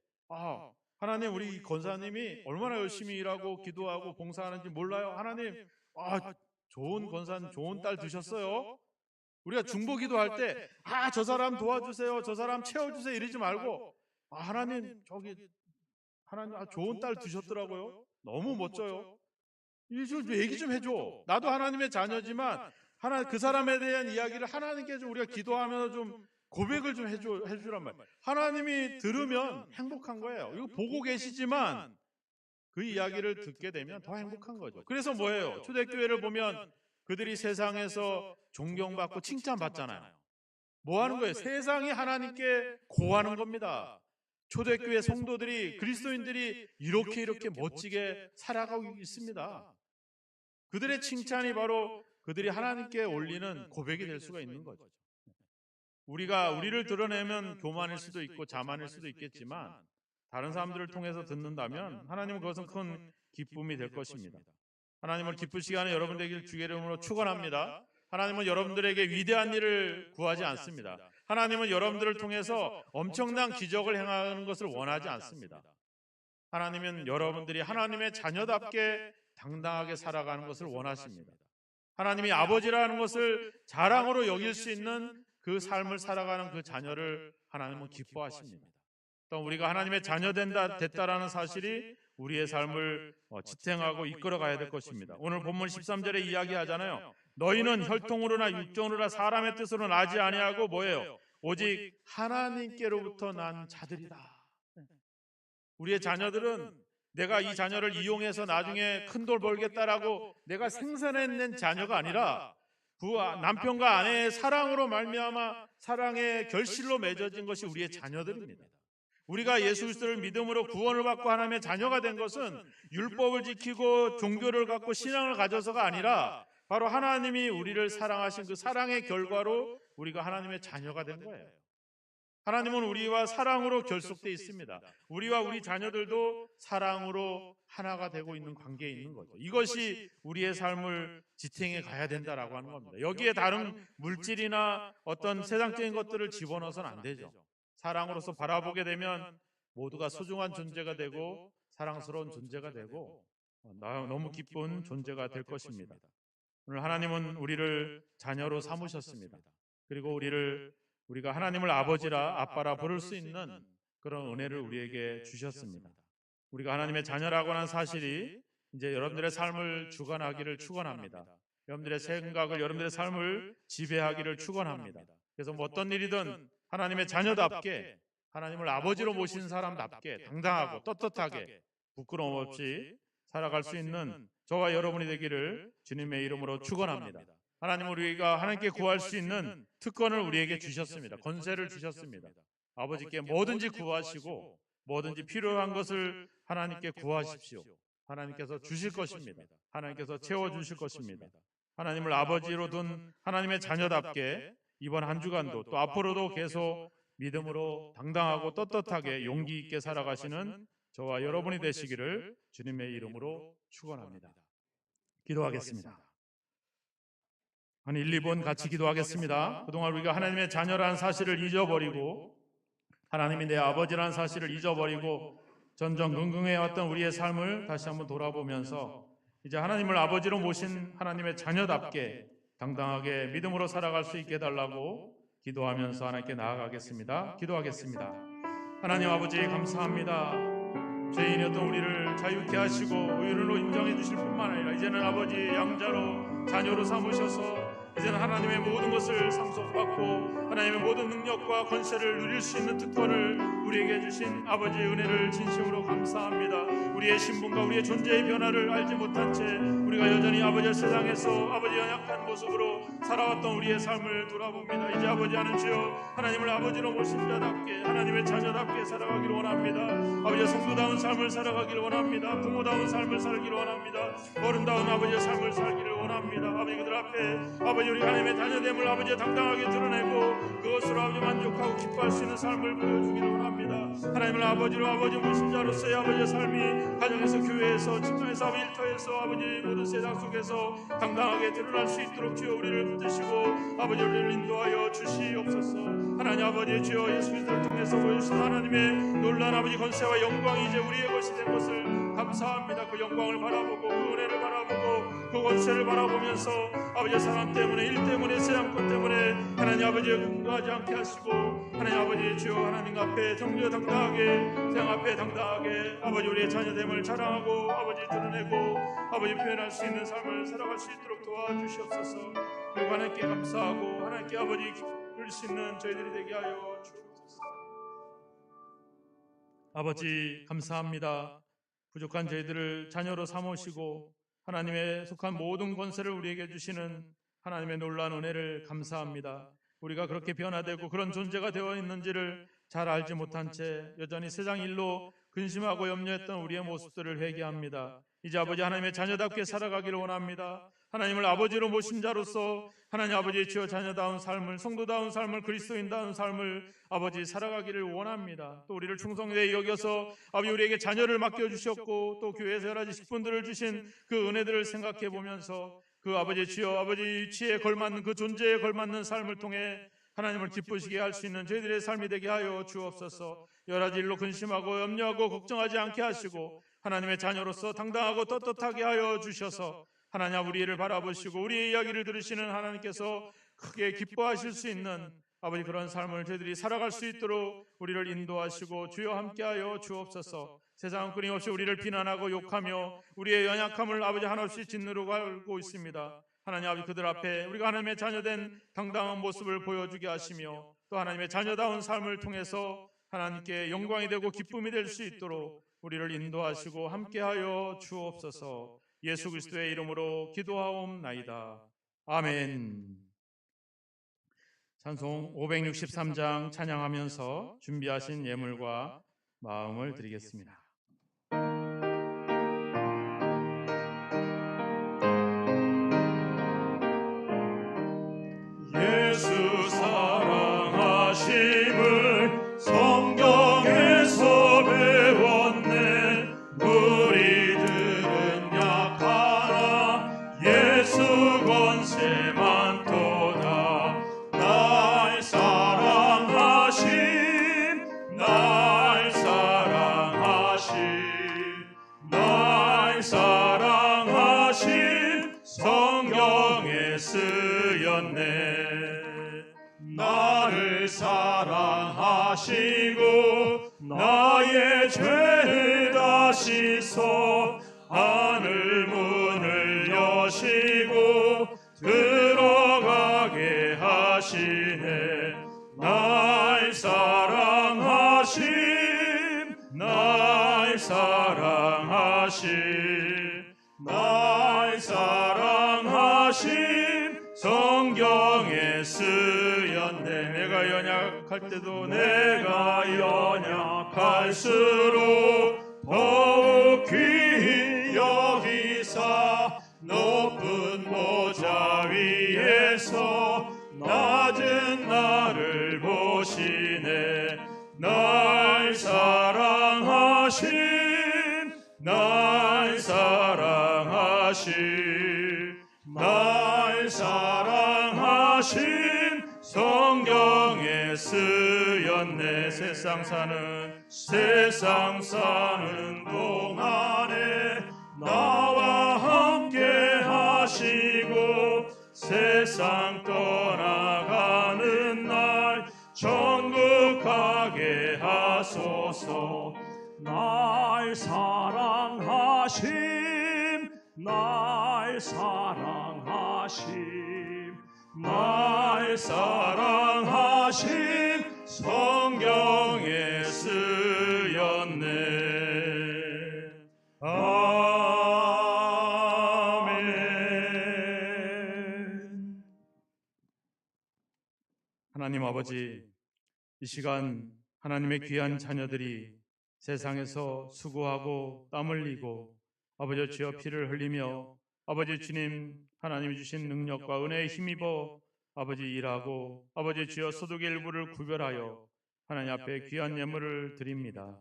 하나님, 우리 권사님이 얼마나 열심히 일하고 기도하고 봉사하는지 몰라요? 하나님, 좋은 권사님, 좋은 딸 두셨어요. 우리가 중보기도 할 때, 저 사람 도와주세요, 저 사람 채워주세요 이러지 말고, 하나님, 하나님 좋은 딸 두셨더라고요. 너무 멋져요. 얘기 좀 해줘. 나도 하나님의 자녀지만 그 사람에 대한 이야기를 하나님께 좀 우리가 기도하면서 좀 고백을 좀 해주란 말이에요. 하나님이 들으면 행복한 거예요. 이거 보고 계시지만 그 이야기를 듣게 되면 더 행복한 거죠. 그래서 뭐예요? 초대교회를 보면 그들이 세상에서 존경받고 칭찬받잖아요. 뭐 하는 거예요? 세상이 하나님께 고하는 겁니다. 초대교회 성도들이, 그리스도인들이 이렇게 멋지게 살아가고 있습니다. 그들의 칭찬이 바로 그들이 하나님께 올리는 고백이 될 수가 있는 거죠. 우리를 드러내면 교만일 수도 있고 자만일 수도 있겠지만 다른 사람들을 통해서 듣는다면 하나님은 그것은 큰 기쁨이 될 것입니다. 하나님을 기쁘시게 하는 여러분 되길 주의 이름으로 축원합니다. 하나님은 여러분들에게 위대한 일을 구하지 않습니다. 하나님은 여러분들을 통해서 엄청난 기적을 행하는 것을 원하지 않습니다. 하나님은 여러분들이 하나님의 자녀답게 당당하게 살아가는 것을 원하십니다. 하나님이 아버지라는 것을 자랑으로 여길 수 있는 그 삶을 살아가는 그 자녀를 하나님은 기뻐하십니다. 또 우리가 하나님의 자녀 됐다라는 사실이 우리의 삶을 지탱하고 이끌어가야 될 것입니다. 오늘 본문 13절에 이야기하잖아요. 너희는 혈통으로나 육정으로나 사람의 뜻으로 나지 아니하고 뭐예요? 오직 하나님께로부터 난 자들이다. 우리의 자녀들은 내가 이 자녀를 이용해서 나중에 큰 돈 벌겠다라고 내가 생산해낸 자녀가 아니라 남편과 아내의 사랑으로 말미암아 사랑의 결실로 맺어진 것이 우리의 자녀들입니다. 우리가 예수 그리스도를 믿음으로 구원을 받고 하나님의 자녀가 된 것은 율법을 지키고 종교를 갖고 신앙을 가져서가 아니라 바로 하나님이 우리를 사랑하신 그 사랑의 결과로 우리가 하나님의 자녀가 된 거예요. 하나님은 우리와 사랑으로 결속되어 있습니다. 우리와 우리 자녀들도 사랑으로 하나가 되고 있는 관계에 있는 거죠. 이것이 우리의 삶을 지탱해 가야 된다라고 하는 겁니다. 여기에 다른 물질이나 어떤 세상적인 것들을 집어넣어서는 안 되죠. 사랑으로서 바라보게 되면 모두가 소중한 존재가 되고 사랑스러운 존재가 되고 너무 기쁜 존재가 될 것입니다. 오늘 하나님은 우리를 자녀로 삼으셨습니다. 그리고 우리가 하나님을 아버지라 아빠라 부를 수 있는 그런 은혜를 우리에게 주셨습니다. 우리가 하나님의 자녀라고 하는 사실이 이제 여러분들의 삶을 주관하기를 축원합니다. 여러분들의 생각을, 여러분들의 삶을 지배하기를 축원합니다. 그래서 뭐 어떤 일이든 하나님의 자녀답게, 하나님을 아버지로 모신 사람답게 당당하고 떳떳하게 부끄러움 없이 살아갈 수 있는 저와 여러분이 되기를 주님의 이름으로 축원합니다. 하나님은 우리가 하나님께 구할 수 있는 특권을 우리에게 주셨습니다. 권세를 주셨습니다. 아버지께 뭐든지 구하시고 뭐든지 필요한 것을 하나님께 구하십시오. 하나님께서 주실 것입니다. 하나님께서 채워주실 것입니다. 하나님을 아버지로 둔 하나님의 자녀답게 이번 한 주간도 또 앞으로도 계속 믿음으로 당당하고 떳떳하게 용기 있게 살아가시는 저와 여러분이 되시기를 주님의 이름으로 축원합니다. 기도하겠습니다. 한 1, 2분 같이 기도하겠습니다. 그동안 우리가 하나님의 자녀라는 사실을 잊어버리고 하나님이 내 아버지라는 사실을 잊어버리고 전전긍긍해왔던 우리의 삶을 다시 한번 돌아보면서 이제 하나님을 아버지로 모신 하나님의 자녀답게 당당하게 믿음으로 살아갈 수 있게 해달라고 기도하면서 하나님께 나아가겠습니다. 기도하겠습니다. 하나님 아버지 감사합니다. 죄인이었던 우리를 자유케 하시고 의인으로 인정해 주실 뿐만 아니라 이제는 아버지 양자로 자녀로 삼으셔서 이제는 하나님의 모든 것을 상속받고 하나님의 모든 능력과 권세를 누릴 수 있는 특권을 우리에게 주신 아버지의 은혜를 진심으로 감사합니다. 우리의 신분과 우리의 존재의 변화를 알지 못한 채 우리가 여전히 아버지의 세상에서 아버지의 연약한 모습으로 살아왔던 우리의 삶을 돌아봅니다. 이제 아버지 하는 주여 하나님을 아버지로 모신 자답게 하나님의 자녀답게 살아가기를 원합니다. 아버지의 성도다운 삶을 살아가기를 원합니다. 부모다운 삶을 살기를 원합니다. 어른다운 아버지의 삶을 살기를 원합니다. 아버지 그들 앞에 아버지 우리 하나님의 자녀됨을 아버지 당당하게 드러내고 그것으로 아버지 만족하고 기뻐할 수 있는 삶을 보여주기를 원합니다. 하나님을 아버지로 아버지 모신 자로서의 아버지의 삶이 가정에서 교회에서 직장에서 아버지 일터에서 아버지 모든 세상 속에서 당당하게 드러날 수 있도록 주여 우리를 붙드시고 아버지 우리를 인도하여 주시옵소서. 하나님 아버지 주여 예수 그리스도를 통해서 보여주신 하나님의 놀라운 아버지 권세와 영광이 이제 우리의 것이 된 것을 감사합니다. 그 영광을 바라보고 그 은혜를 바라보고 그 권세를 바라보면서 아버지의 사랑 때문에 일 때문에 세상 것 때문에 하나님 아버지의 근거하지 않게 하시고 하나님 아버지 주여 하나님 앞에 정정당당하게 세상 앞에 당당하게 아버지 우리의 자녀됨을 자랑하고 아버지 드러내고 아버지 표현할 수 있는 삶을 살아갈 수 있도록 도와주시옵소서. 그리고 하나님께 감사하고 하나님께 아버지 기쁠 수 있는 저희들이 되게 하여 주옵소서. 아버지 감사합니다. 부족한 저희들을 자녀로 삼으시고 하나님의 속한 모든 권세를 우리에게 주시는 하나님의 놀라운 은혜를 감사합니다. 우리가 그렇게 변화되고 그런 존재가 되어 있는지를 잘 알지 못한 채 여전히 세상 일로 근심하고 염려했던 우리의 모습들을 회개합니다. 이제 아버지 하나님의 자녀답게 살아가기를 원합니다. 하나님을 아버지로 모신 자로서 하나님 아버지의 주여 자녀다운 삶을 성도다운 삶을 그리스도인다운 삶을 아버지 살아가기를 원합니다. 또 우리를 충성되이 여겨서 아버지 우리에게 자녀를 맡겨주셨고 또 교회에서 여러 가지 직분들을 주신 그 은혜들을 생각해 보면서 그 아버지 주여 아버지 위치에 걸맞는 그 존재에 걸맞는 삶을 통해 하나님을 기쁘시게 할 수 있는 저희들의 삶이 되게 하여 주옵소서. 여러 가지 일로 근심하고 염려하고 걱정하지 않게 하시고 하나님의 자녀로서 당당하고 떳떳하게 하여 주셔서 하나님 우리를 바라보시고 우리의 이야기를 들으시는 하나님께서 크게 기뻐하실 수 있는 아버지 그런 삶을 저희들이 살아갈 수 있도록 우리를 인도하시고 주여 함께하여 주옵소서. 세상은 끊임없이 우리를 비난하고 욕하며 우리의 연약함을 아버지 한없이 짓누르고 있습니다. 하나님 아버지 그들 앞에 우리가 하나님의 자녀된 당당한 모습을 보여주게 하시며 또 하나님의 자녀다운 삶을 통해서 하나님께 영광이 되고 기쁨이 될 수 있도록 우리를 인도하시고 함께하여 주옵소서. 예수 그리스도의 이름으로 기도하옵나이다. 아멘. 찬송 563장 찬양하면서 준비하신 예물과 마음을 드리겠습니다. 예수 사랑하심을 성경에서 배웠네. 우리들은 약하나 예수 권세 많도다. 날 사랑하심 날 사랑하심 성경에 쓰였네. 나를 사랑하시고 나의 죄를 다시서 하늘 문을 여시고 들어가게 하시네. 날 사랑하심 날 사랑하심 성경에 쓰였네. 내가 연약할 때도 내가 연약할수록 더욱 귀히 여기사 높은 보좌 위에서 낮은 나를 보시네. 날 사랑하심 성경에 쓰였네. 세상 사는 동안에 나와 함께 하시고 세상 떠나가는 날 천국 가게 하소서. 날 사랑하심 성경에 쓰였네. 아멘. 하나님 아버지, 이 시간 하나님의 귀한 자녀들이 세상에서 수고하고 땀 흘리고 아버지 주여 피를 흘리며 아버지 주님 하나님이 주신 능력과 은혜에 힘입어 아버지 일하고 아버지 주여 소득의 일부를 구별하여 하나님 앞에 귀한 예물을 드립니다.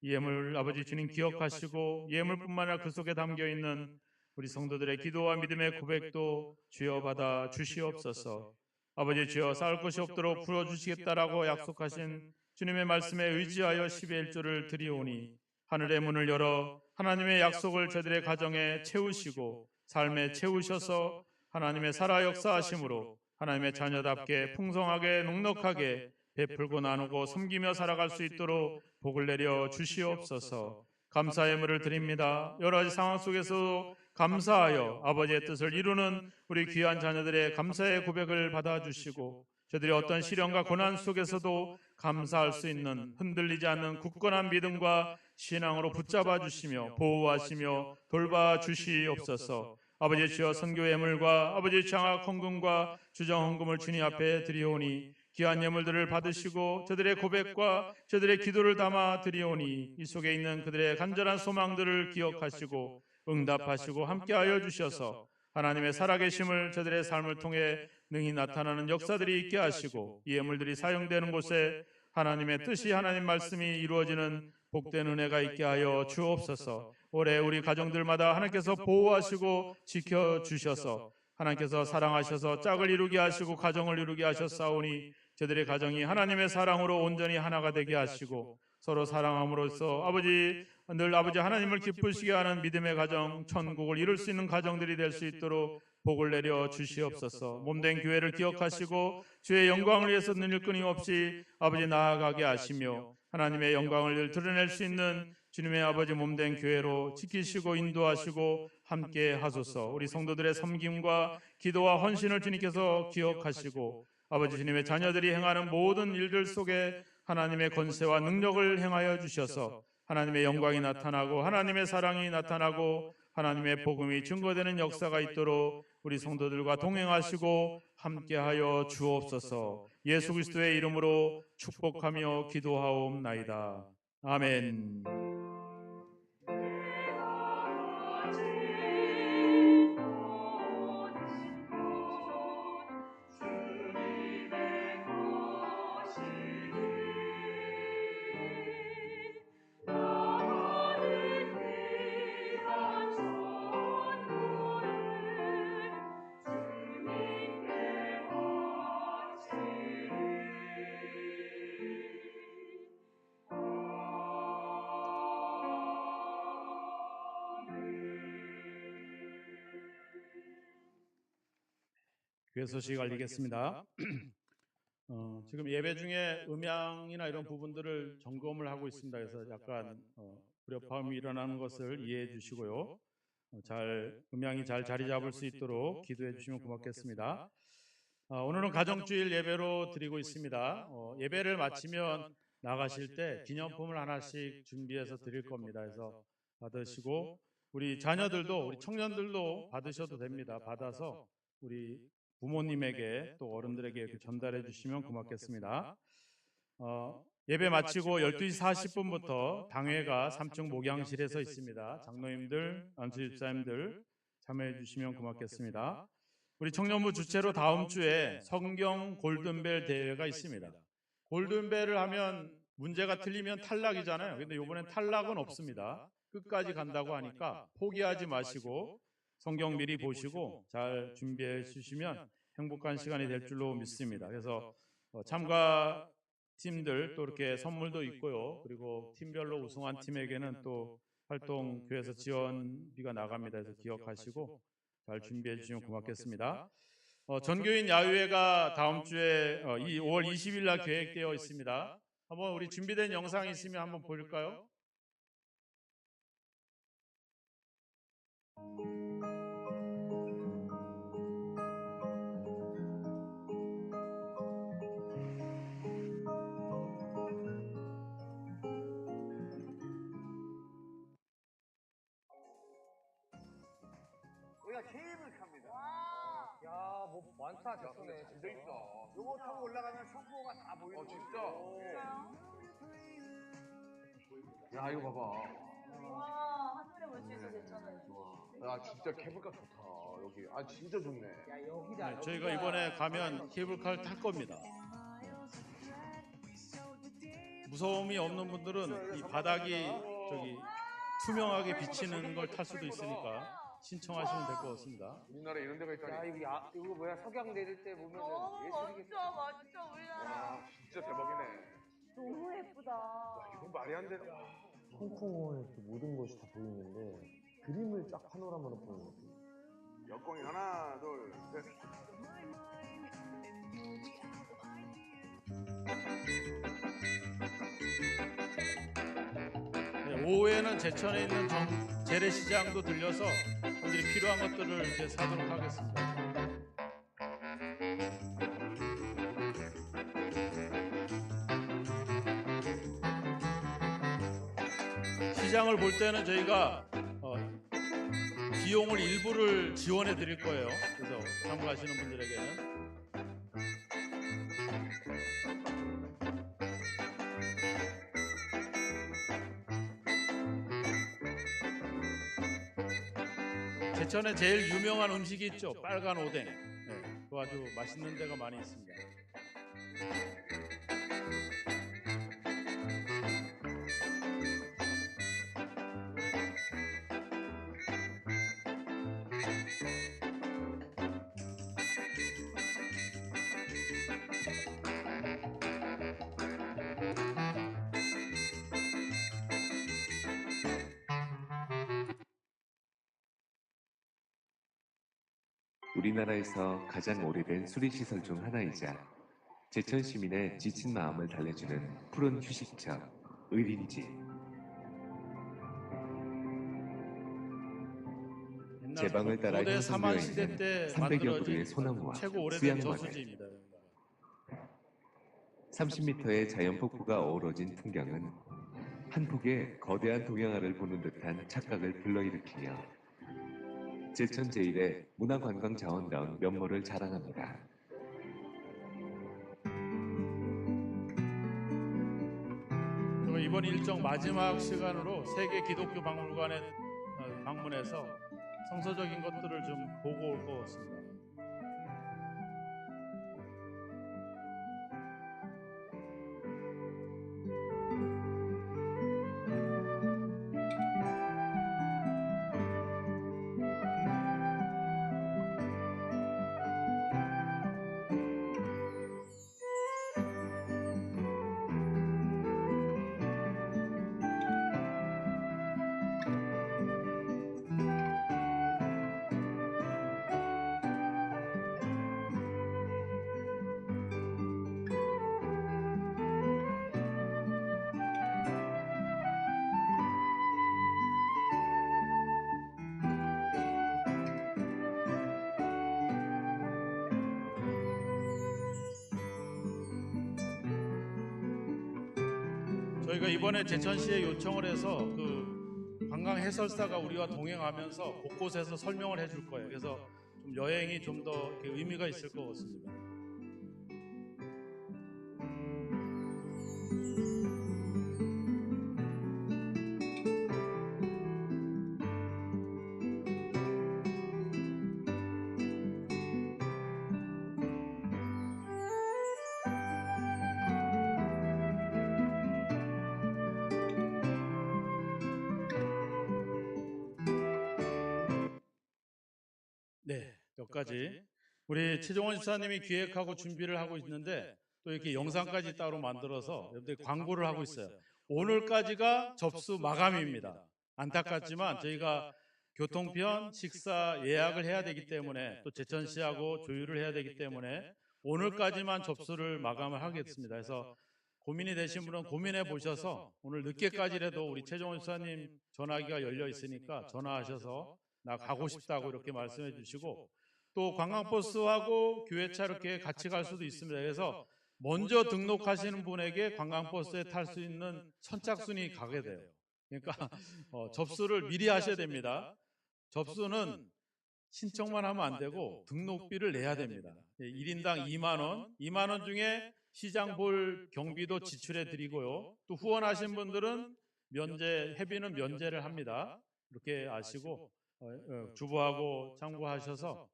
이 예물 아버지 주님 기억하시고 예물뿐만 아니라 그 속에 담겨있는 우리 성도들의 기도와 믿음의 고백도 주여 받아 주시옵소서. 아버지 주여 쌓을 것이 없도록 풀어주시겠다라고 약속하신 주님의 말씀에 의지하여 10의 1조를 드리오니 하늘의 문을 열어 하나님의 약속을 저들의 가정에 채우시고 삶에 채우셔서 하나님의 살아 역사하심으로 하나님의 자녀답게 풍성하게 넉넉하게 베풀고 나누고 섬기며 살아갈 수 있도록 복을 내려 주시옵소서. 감사의 예물을 드립니다. 여러 가지 상황 속에서 감사하여 아버지의 뜻을 이루는 우리 귀한 자녀들의 감사의 고백을 받아주시고 저들이 어떤 시련과 고난 속에서도 감사할 수 있는 흔들리지 않는 굳건한 믿음과 신앙으로 붙잡아 주시며 보호하시며 돌봐 주시옵소서. 아버지 주여 선교 예물과 아버지 장학 헌금과 주정 헌금을 주님 앞에 드리오니 귀한 예물들을 받으시고 저들의 고백과 저들의 기도를 담아 드리오니 이 속에 있는 그들의 간절한 소망들을 기억하시고 응답하시고 함께하여 주셔서 하나님의 살아계심을 저들의 삶을 통해 능히 나타나는 역사들이 있게 하시고 이 예물들이 사용되는 곳에 하나님의 뜻이 하나님 말씀이 이루어지는 복된 은혜가 있게 하여 주옵소서. 올해 우리 가정들마다 하나님께서 보호하시고 지켜주셔서 하나님께서 사랑하셔서 짝을 이루게 하시고 가정을 이루게 하셨사오니 저들의 가정이 하나님의 사랑으로 온전히 하나가 되게 하시고 서로 사랑함으로써 아버지 늘 아버지 하나님을 기쁘시게 하는 믿음의 가정 천국을 이룰 수 있는 가정들이 될 수 있도록 복을 내려 주시옵소서. 몸된 교회를 기억하시고 주의 영광을 위해서 눈을 끊임없이 아버지 나아가게 하시며 하나님의 영광을 늘 드러낼 수 있는 주님의 아버지 몸된 교회로 지키시고 인도하시고 함께 하소서. 우리 성도들의 섬김과 기도와 헌신을 주님께서 기억하시고 아버지 주님의 자녀들이 행하는 모든 일들 속에 하나님의 권세와 능력을 행하여 주셔서 하나님의 영광이 나타나고 하나님의 사랑이 나타나고 하나님의 복음이 증거되는 역사가 있도록 우리 성도들과 동행하시고 함께하여 주옵소서. 예수 그리스도의 이름으로 축복하며 기도하옵나이다. 아멘. 교회 소식 알리겠습니다. 지금 예배 중에 음향이나 이런 부분들을 점검을 하고 있습니다. 그래서 약간 불협화음이 일어나는 것을 이해해 주시고요. 음향이 잘 자리 잡을 수 있도록 기도해 주시면 고맙겠습니다. 오늘은 가정주일 예배로 드리고 있습니다. 예배를 마치면 나가실 때 기념품을 하나씩 준비해서 드릴 겁니다. 그래서 받으시고 우리 자녀들도 우리 청년들도 받으셔도 됩니다. 받아서 우리 부모님에게 또 어른들에게 이렇게 전달해 주시면 고맙겠습니다. 예배 마치고 12시 40분부터 당회가 3층 목양실에서 있습니다. 장로님들, 안수집사님들 참여해 주시면 고맙겠습니다. 우리 청년부 주최로 다음 주에 성경 골든벨 대회가 있습니다. 골든벨을 하면 문제가 틀리면 탈락이잖아요. 근데 이번엔 탈락은 없습니다. 끝까지 간다고 하니까 포기하지 마시고 성경 미리 보시고 잘 준비해 주시면 행복한 시간이 될 줄로 믿습니다. 그래서 참가 팀들 또 이렇게 선물도 있고요. 그리고 팀별로 우승한 팀에게는 또 활동 교회에서 지원비가 나갑니다. 그래서 기억하시고 잘 준비해 주시면 고맙겠습니다. 전교인 야유회가 다음 주에 5월 20일 날 계획되어 있습니다. 한번 우리 준비된 영상이 있으면 한번 볼까요? 우리가 케이블카입니다. 야, 뭐 많다, 저쪽에. 잘 돼 있어. 요거 타고 올라가면 청포가 다 보이는 진짜? 야, 이거 봐봐. 와, 한눈에 볼 수 있어 괜찮아요. 야 진짜 케이블카 좋다 여기. 아 진짜 좋네. 야, 여기다. 네, 저희가 이번에 가면 케이블카를 탈 겁니다. 무서움이 없는 분들은 이 바닥이 투명하게 비치는 걸 탈 수도 있으니까 신청하시면 될 것 같습니다. 우리나라에 이런 데가 있다니. 야, 이거 뭐야, 석양 내릴 때 보면은 너무 예술이겠다. 멋져 우리나라. 와 진짜 대박이네. 너무 예쁘다. 야, 이건 말이 안 돼. 홍콩의 그 모든 것이 다 보이는데 그림을 쫙 파노라마로 보는 거죠. 역광이 하나 둘 셋. 네, 오후에는 제천에 있는 재래시장도 들려서 분들이 필요한 것들을 이렇게 사도록 하겠습니다. 시장을 볼 때는 저희가 비용을 일부를 지원해 드릴 거예요. 그래서 참가하시는 분들에게는 제천에 제일 유명한 음식이 있죠. 빨간 오뎅. 네, 그 아주 맛있는 데가 많이 있습니다. 우리나라에서 가장 오래된 수리시설 중 하나이자 제천 시민의 지친 마음을 달래주는 푸른 휴식처, 의림집. 제방을 따라 고대 형성되어 사만 시대 있는 때 300여 만들어진 그루의 소나무와 최고 오래된 수양마을. 저수지입니다. 30m의 자연 폭포가 어우러진 풍경은 한 폭의 거대한 동양화를 보는 듯한 착각을 불러일으키며 제천 제1의 문화관광 자원다운 면모를 자랑합니다. 그리고 이번 일정 마지막 시간으로 세계 기독교 박물관에 방문해서 성서적인 것들을 좀 보고 올 것 같습니다. 저희가 이번에 제천시에 요청을 해서 그 관광 해설사가 우리와 동행하면서 곳곳에서 설명을 해줄 거예요. 그래서 좀 여행이 좀 더 의미가 있을 것 같습니다. 네, 여기까지. 우리 최종원 집사님이 기획하고 준비를 하고 있는데 또 이렇게 영상까지 따로 만들어서 여러분들 광고를 하고 있어요. 오늘까지가 접수 마감입니다. 안타깝지만 저희가 교통편, 식사 예약을 해야 되기 때문에 또 제천시하고 조율을 해야 되기 때문에 오늘까지만 접수를 마감을 하겠습니다. 그래서 고민이 되신 분은 고민해 보셔서 오늘 늦게까지라도 우리 최종원 집사님 전화기가 열려 있으니까 전화하셔서 나 가고 싶다고 이렇게 말씀해 주시고 또 관광버스하고 교회차 이렇게 같이 갈 수도 있습니다. 그래서 먼저 등록하시는 분에게 관광버스에 탈 수 있는 선착순이 가게 돼요. 그러니까 접수를 미리 하셔야 됩니다. 접수는 신청만 하면 안 되고 등록비를 내야 됩니다. 1인당 2만 원, 2만 원 중에 시장 볼 경비도 지출해 드리고요. 또 후원하신 분들은 면제, 회비는 면제를 합니다. 이렇게 아시고 주부하고 참고하셔서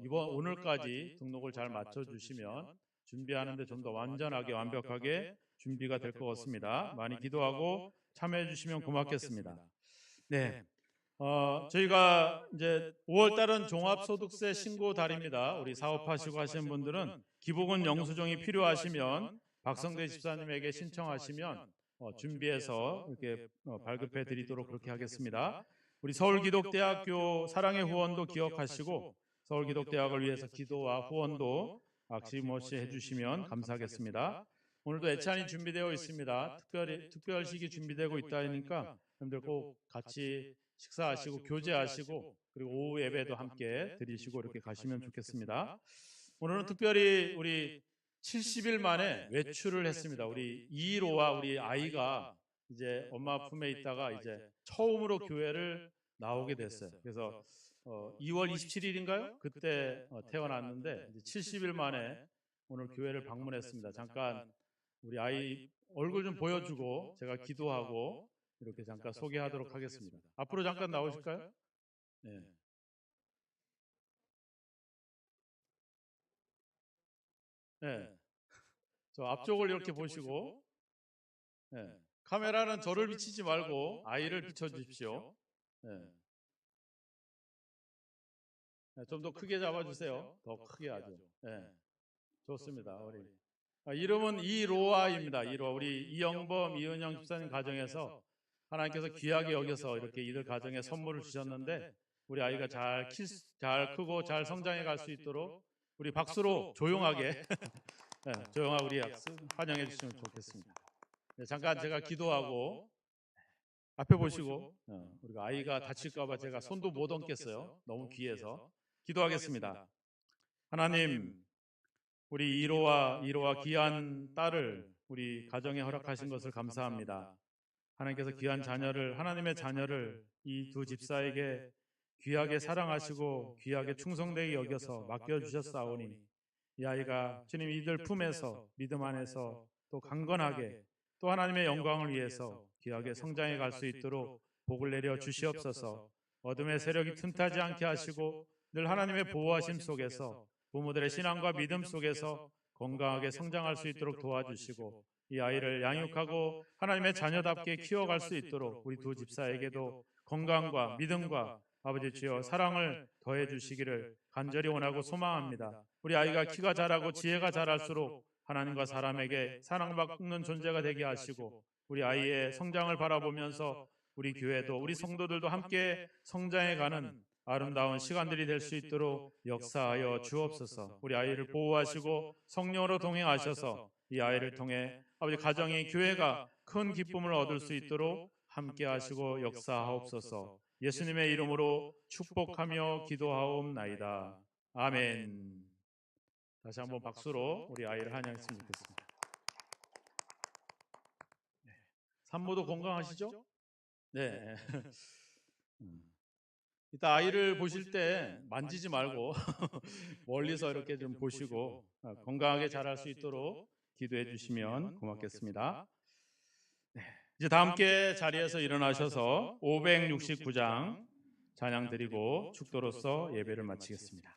이번 오늘까지 등록을 잘 맞춰주시면 준비하는데 좀 더 완전하게 완벽하게 준비가 될 것 같습니다. 많이 기도하고 참여해 주시면 고맙겠습니다. 네, 저희가 이제 5월달은 종합소득세 신고 달입니다. 우리 사업하시고 하시는 분들은 기부금 영수증이 필요하시면 박성대 집사님에게 신청하시면 준비해서 이렇게 발급해 드리도록 그렇게 하겠습니다. 우리 서울기독대학교 사랑의 후원도 기억하시고 서울기독대학을 위해서 기도와 후원도 아낌없이 해주시면 감사하겠습니다. 오늘도 애찬이 준비되어 있습니다. 특별식이 준비되고 있다니까 여러분들 꼭 같이 식사하시고 교제하시고 그리고 오후 예배도 함께 드리시고 이렇게 가시면 좋겠습니다. 오늘은 특별히 우리 70일 만에 외출을 했습니다. 우리 이로와 우리 아이가 이제 엄마 품에 있다가 이제 처음으로 교회를 나오게 됐어요. 그래서 2월 27일인가요? 그때 태어났는데 이제 70일 만에 오늘 교회를 방문했습니다. 잠깐 우리 아이 얼굴 좀 보여주고 제가 기도하고 이렇게 잠깐 소개하도록 하겠습니다. 앞으로 잠깐 나오실까요? 네. 네. 저 앞쪽을 이렇게 보시고 네. 카메라는 저를 비치지 말고 아이를 비춰주십시오. 네. 네, 좀 더 크게 잡아주세요. 더 크게 아주. 네. 좋습니다. 우리 이름은 이로아입니다. 이로아. 우리 이영범, 이은영 집사님 가정에서 하나님께서 귀하게 여겨서 이렇게 이들 가정에 선물을 주셨는데 우리 아이가 잘 크고 잘 성장해 갈 수 있도록 우리 박수로 조용하게 네, 조용하게 우리 환영해 주시면 좋겠습니다. 네, 잠깐 제가 기도하고 앞에 보시고 우리가 아이가 다칠까 봐 제가 손도 못 얹겠어요. 너무 귀해서 기도하겠습니다. 하나님, 우리 이로와 귀한 딸을 우리 가정에 허락하신 것을 감사합니다. 하나님께서 귀한 자녀를, 하나님의 자녀를 이 두 집사에게 귀하게 사랑하시고 귀하게 충성되게 여겨서 맡겨주셨사오니 이 아이가 주님 이들 품에서 믿음 안에서 또 강건하게 또 하나님의 영광을 위해서 귀하게 성장해 갈 수 있도록 복을 내려 주시옵소서. 어둠의 세력이 틈타지 않게 하시고 늘 하나님의 보호하심 속에서 부모들의 신앙과 믿음 속에서 건강하게 성장할 수 있도록 도와주시고 이 아이를 양육하고 하나님의 자녀답게 키워갈 수 있도록 우리 두 집사에게도 건강과 믿음과 아버지 주여 사랑을 더해 주시기를 간절히 원하고 소망합니다. 우리 아이가 키가 자라고 지혜가 자랄수록 하나님과 사람에게 사랑받는 존재가 되게 하시고 우리 아이의 성장을 바라보면서 우리 교회도 우리 성도들도 함께 성장해가는 아름다운 시간들이 될 수 있도록 역사하여 주옵소서. 우리 아이를 보호하시고 성령으로 동행하셔서 이 아이를 통해 아버지 가정이 교회가 큰 기쁨을 얻을 수 있도록 함께 하시고 역사하옵소서. 예수님의 이름으로 축복하며 기도하옵나이다. 아멘. 다시 한번 박수로 우리 아이를 환영했으면 좋겠습니다. 산모도 건강하시죠? 네. 이따 아이를 보실 때 만지지 말고 멀리서 이렇게 좀 보시고 건강하게 자랄 수 있도록 기도해 주시면 고맙겠습니다. 네. 이제 다 함께 자리에서 일어나셔서 569장 찬양 드리고 축도로서 예배를 마치겠습니다.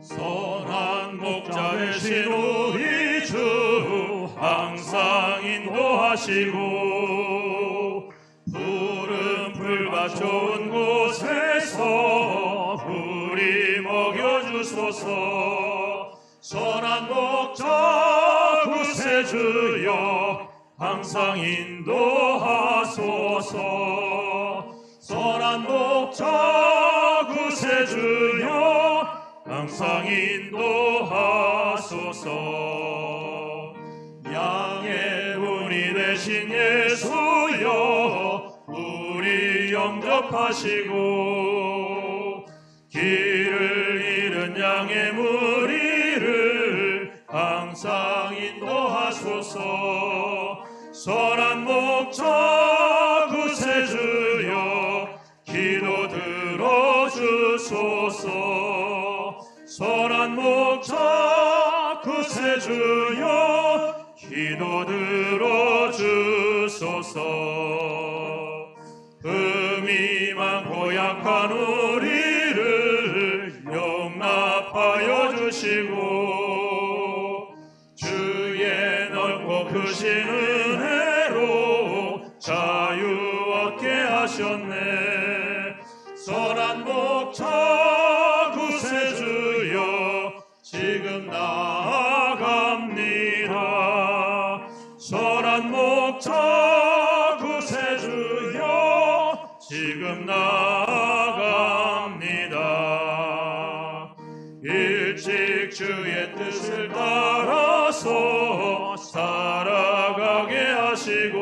선한 목자 되신 우리 주 항상 인도하시고 푸른 풀밭 좋은 곳에서 우리 먹여주소서. 선한 목자 구세주여 항상 인도하소서. 선한 목자 구세주여 항상 인도하소서. 양의 운이 되신 예수여 우리 영접하시고 길을 잃은 양의 무리를 항상 인도하소서. 선한 목자 구세주여 기도 들어주소서. 선한 목자 구세주여 기도 들어주소서. 흠이 많고 약한 우리를 용납하여 주시고 주의 넓고 크신 은혜로 자유 얻게 하셨네. 선한 목자 구세주여 지금 나아갑니다. 선한 목자 구세주여 지금 나아갑니다. 일찍 주의 뜻을 따라서 살아가게 하시고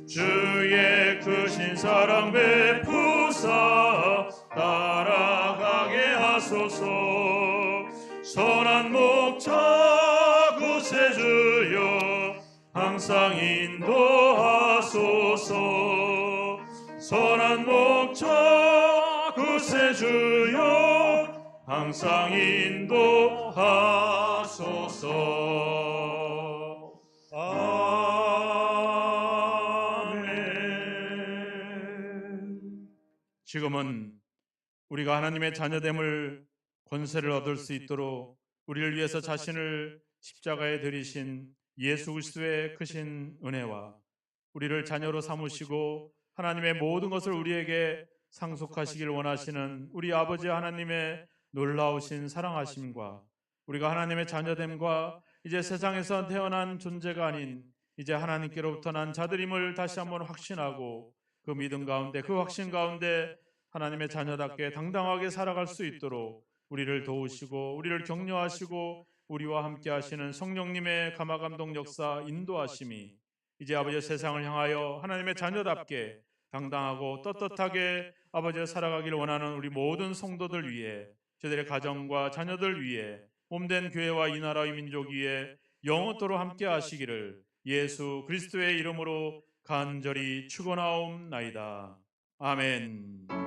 주의 크신 사랑 베푸사 따라가게 하소서. 선한 목자 구세주여 항상 인도하소서. 선한 목자 구세주여 항상 인도하소서. 아멘. 지금은 우리가 하나님의 자녀됨을 권세를 얻을 수 있도록 우리를 위해서 자신을 십자가에 들이신 예수 그리스도의 크신 은혜와 우리를 자녀로 삼으시고 하나님의 모든 것을 우리에게 상속하시길 원하시는 우리 아버지 하나님의 놀라우신 사랑하심과 우리가 하나님의 자녀됨과 이제 세상에서 태어난 존재가 아닌 이제 하나님께로부터 난 자들임을 다시 한번 확신하고 그 믿음 가운데 그 확신 가운데 하나님의 자녀답게 당당하게 살아갈 수 있도록 우리를 도우시고 우리를 격려하시고 우리와 함께 하시는 성령님의 감화감동 역사 인도하심이 이제 아버지의 세상을 향하여 하나님의 자녀답게 당당하고 떳떳하게 아버지의 살아가기를 원하는 우리 모든 성도들 위해 저들의 가정과 자녀들 위해 몸된 교회와 이 나라의 민족 위에 영원토록 함께 하시기를 예수 그리스도의 이름으로 간절히 축원하옵나이다. 아멘.